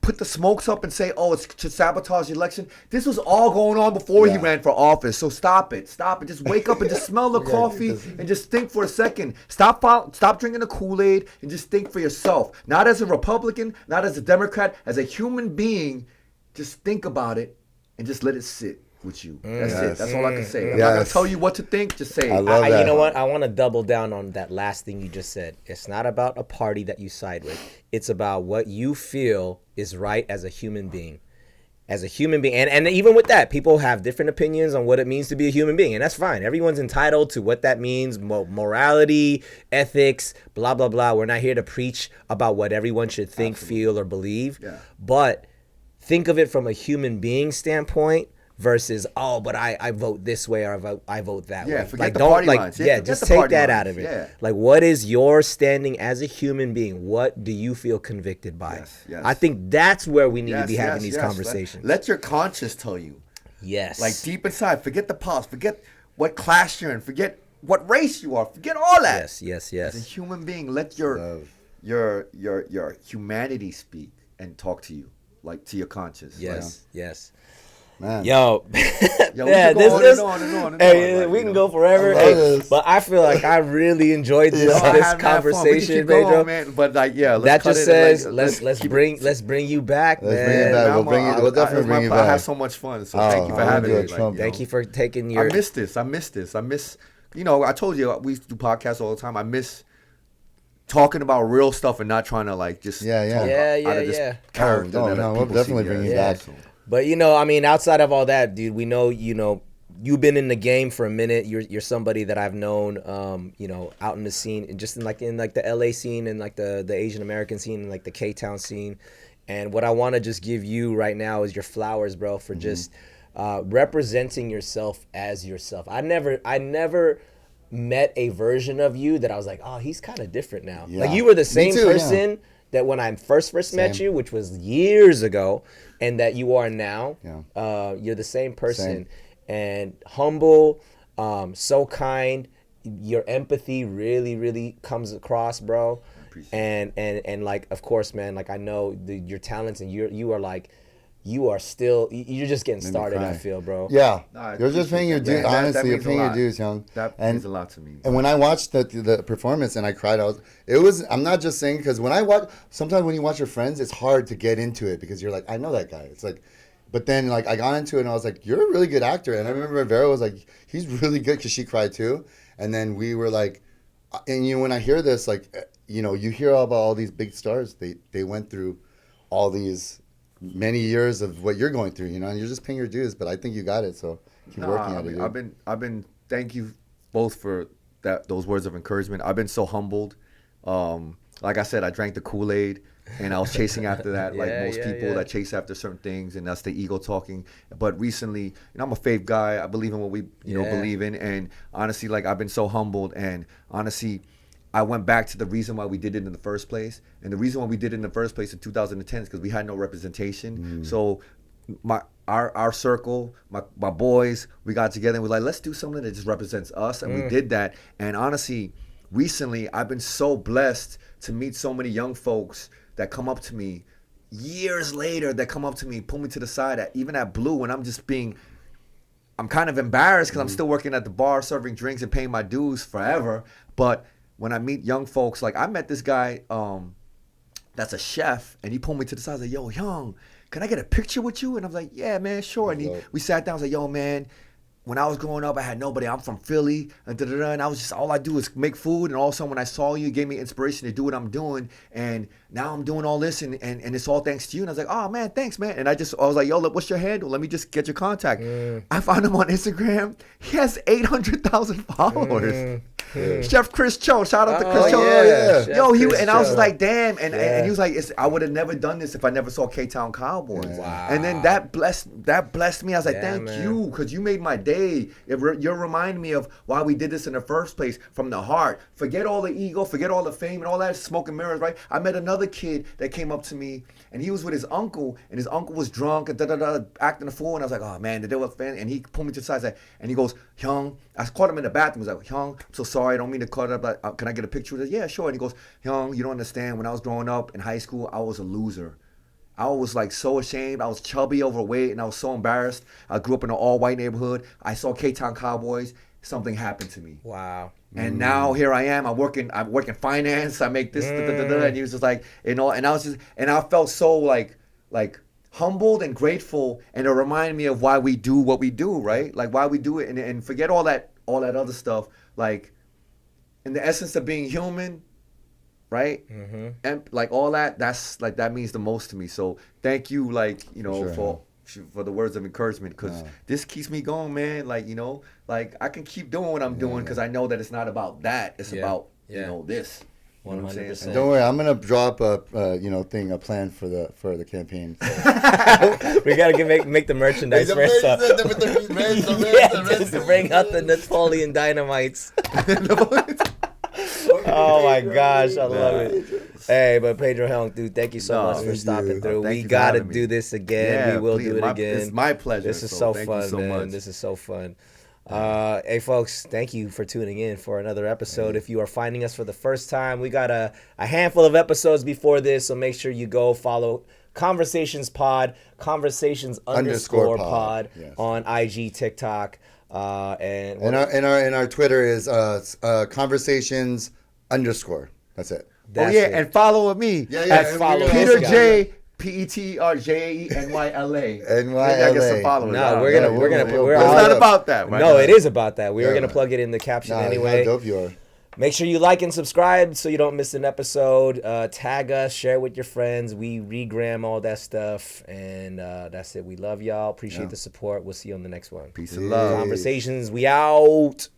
S3: put the smokes up and say, oh, it's to sabotage the election. This was all going on before he ran for office. So stop it. Just wake up and just smell the coffee and just think for a second. Stop drinking the Kool-Aid and just think for yourself. Not as a Republican, not as a Democrat, as a human being. Just think about it and just let it sit with you. That's it. That's all I can say. I'm not going to tell you what to think. Just say it.
S1: I love that.
S2: You know what? I want to double down on that last thing you just said. It's not about a party that you side with. It's about what you feel is right as a human being. As a human being. And even with that, people have different opinions on what it means to be a human being. And that's fine. Everyone's entitled to what that means. Morality, ethics, blah, blah, blah. We're not here to preach about what everyone should think, feel, or believe.
S3: Yeah.
S2: But think of it from a human being standpoint. Versus, but I vote this way or I vote that way.
S3: Yeah, forget
S2: like,
S3: the
S2: don't
S3: party
S2: like,
S3: lines.
S2: yeah,
S3: Forget
S2: just
S3: the
S2: take
S3: party
S2: that
S3: lines.
S2: out of it.
S3: Yeah.
S2: Like, what is your standing as a human being? What do you feel convicted by?
S3: Yes.
S2: I think that's where we need to be having these conversations.
S3: Let your conscience tell you.
S2: Yes.
S3: Like deep inside, forget the past, forget what class you're in, forget what race you are, forget all that.
S2: Yes.
S3: As a human being, let your humanity speak and talk to you, like to your conscience.
S2: Yes.
S1: Man.
S2: Yo,
S3: yeah, this on and on.
S2: Hey, we can go forever. But I feel like I really enjoyed this conversation, Pedro.
S3: Man. But like,
S2: that just says let's bring you back, man.
S1: We'll definitely bring you back.
S3: I had so much fun. So thank you for having me.
S2: Thank you for taking your.
S3: I miss this. I miss. I told you we used to do podcasts all the time. I miss talking about real stuff and not trying to like just talk out of this character.
S1: No, we'll definitely bring you back.
S2: But outside of all that, dude, we know you've been in the game for a minute. You're somebody that I've known, out in the scene, and just in the LA scene and like the Asian American scene and like the KTown scene. And what I want to just give you right now is your flowers, bro, for just representing yourself as yourself. I never met a version of you that I was like, oh, he's kind of different now.
S1: Yeah.
S2: Like you were the same
S1: too,
S2: person that when I first met you, which was years ago, and that you are now.
S1: Yeah.
S2: You're the same person, and humble, so kind. Your empathy really, really comes across, bro. And like, of course, man, like I know your talents, and you are still, you're just getting started, I feel, bro.
S1: Yeah.
S3: Nah,
S1: You're just paying your dues. Honestly, you're paying your dues, young.
S3: That means a lot to me.
S1: And when I watched the performance and I cried, I'm not just saying, because when I watch, sometimes when you watch your friends, it's hard to get into it because you're like, I know that guy. It's like, but then like I got into it and I was like, you're a really good actor. And I remember Vera was like, he's really good, because she cried too. And then we were like, and when I hear this, like, you hear about all these big stars, they went through all these many years of what you're going through, and you're just paying your dues. But I think you got it, so keep working at it.
S3: I've been. Thank you both for those words of encouragement. I've been so humbled. Like I said, I drank the Kool-Aid, and I was chasing after that, like most people that chase after certain things, and that's the ego talking. But recently, I'm a faith guy. I believe in what we believe in, and honestly, like I've been so humbled, and honestly, I went back to the reason why we did it in the first place. And the reason why we did it in the first place in 2010 is because we had no representation. So our circle, my boys, we got together and we're like, let's do something that just represents us. And we did that. And honestly, recently, I've been so blessed to meet so many young folks that come up to me years later, pull me to the side, even at Blue, when I'm kind of embarrassed because I'm still working at the bar, serving drinks and paying my dues forever. But when I meet young folks, like I met this guy that's a chef, and he pulled me to the side. I was like, yo, Young, can I get a picture with you? And I was like, yeah, man, sure. And we sat down. I was like, yo, man, when I was growing up, I had nobody. I'm from Philly, and I was just, all I do is make food. And all of a sudden, when I saw you, it gave me inspiration to do what I'm doing. And now I'm doing all this, and it's all thanks to you. And I was like, oh, man, thanks, man. And I was like, yo, look, what's your handle? Let me just get your contact. I found him on Instagram. He has 800,000 followers. Chef Chris Cho, shout out to Chris Cho.
S2: Yeah.
S3: I was like, damn, and he was like, I would have never done this if I never saw KTown Cowboys.
S2: Wow.
S3: And then that blessed me. I was like, thank you, because you made my day. You're reminding me of why we did this in the first place, from the heart. Forget all the ego, forget all the fame and all that smoke and mirrors, right? I met another kid that came up to me, and he was with his uncle, and his uncle was drunk and acting a fool, and I was like, oh man, they were fan, and he pulled me to the side, and he goes, Hyung, I caught him in the bathroom. I was like, Hyung, I'm so sorry, I don't mean to cut it up. Like, can I get a picture with it? Yeah, sure. And he goes, Hyung, you don't understand. When I was growing up in high school, I was a loser. I was like so ashamed. I was chubby, overweight, and I was so embarrassed. I grew up in an all-white neighborhood. I saw KTown Cowboys. Something happened to me.
S2: Wow.
S3: And now here I am. I work in finance. I make this, and he was just like, and I felt so like humbled and grateful, and it reminded me of why we do what we do, right? Like why we do it, and forget all that other stuff. Like, in the essence of being human, right? And like all that's like, that means the most to me. So thank you, like, for the words of encouragement, because this keeps me going, man. Like, like I can keep doing what I'm doing, because I know that it's not about that. It's about this.
S2: 100%.
S1: Don't worry, I'm gonna drop a plan for the campaign.
S2: We gotta make the merchandise first. Just to bring out the Napoleon Dynamites. Oh my gosh, I love it. Hey, but Pedro Helm, dude, thank you so much for stopping through. We gotta do this again. We will do it again.
S3: It's my pleasure.
S2: This is so fun, man. This is so fun. Hey folks, thank you for tuning in for another episode. If you are finding us for the first time, we got a handful of episodes before this, so make sure you go follow Conversations Pod, Conversations _ pod on IG, TikTok, and
S1: our Twitter is Conversations _ That's it.
S3: And follow me.
S2: Follow
S3: Peter J. PETRJAENYLA.
S1: NYLA.
S3: I get some followers.
S2: No, we're gonna.
S3: It's not about that, right?
S2: No, it is about that. We were gonna plug it in the caption anyway.
S1: How dope you are.
S2: Make sure you like and subscribe so you don't miss an episode. Tag us, share with your friends. We regram all that stuff, and that's it. We love y'all. Appreciate the support. We'll see you on the next one.
S3: Peace and love.
S2: Conversations. We out.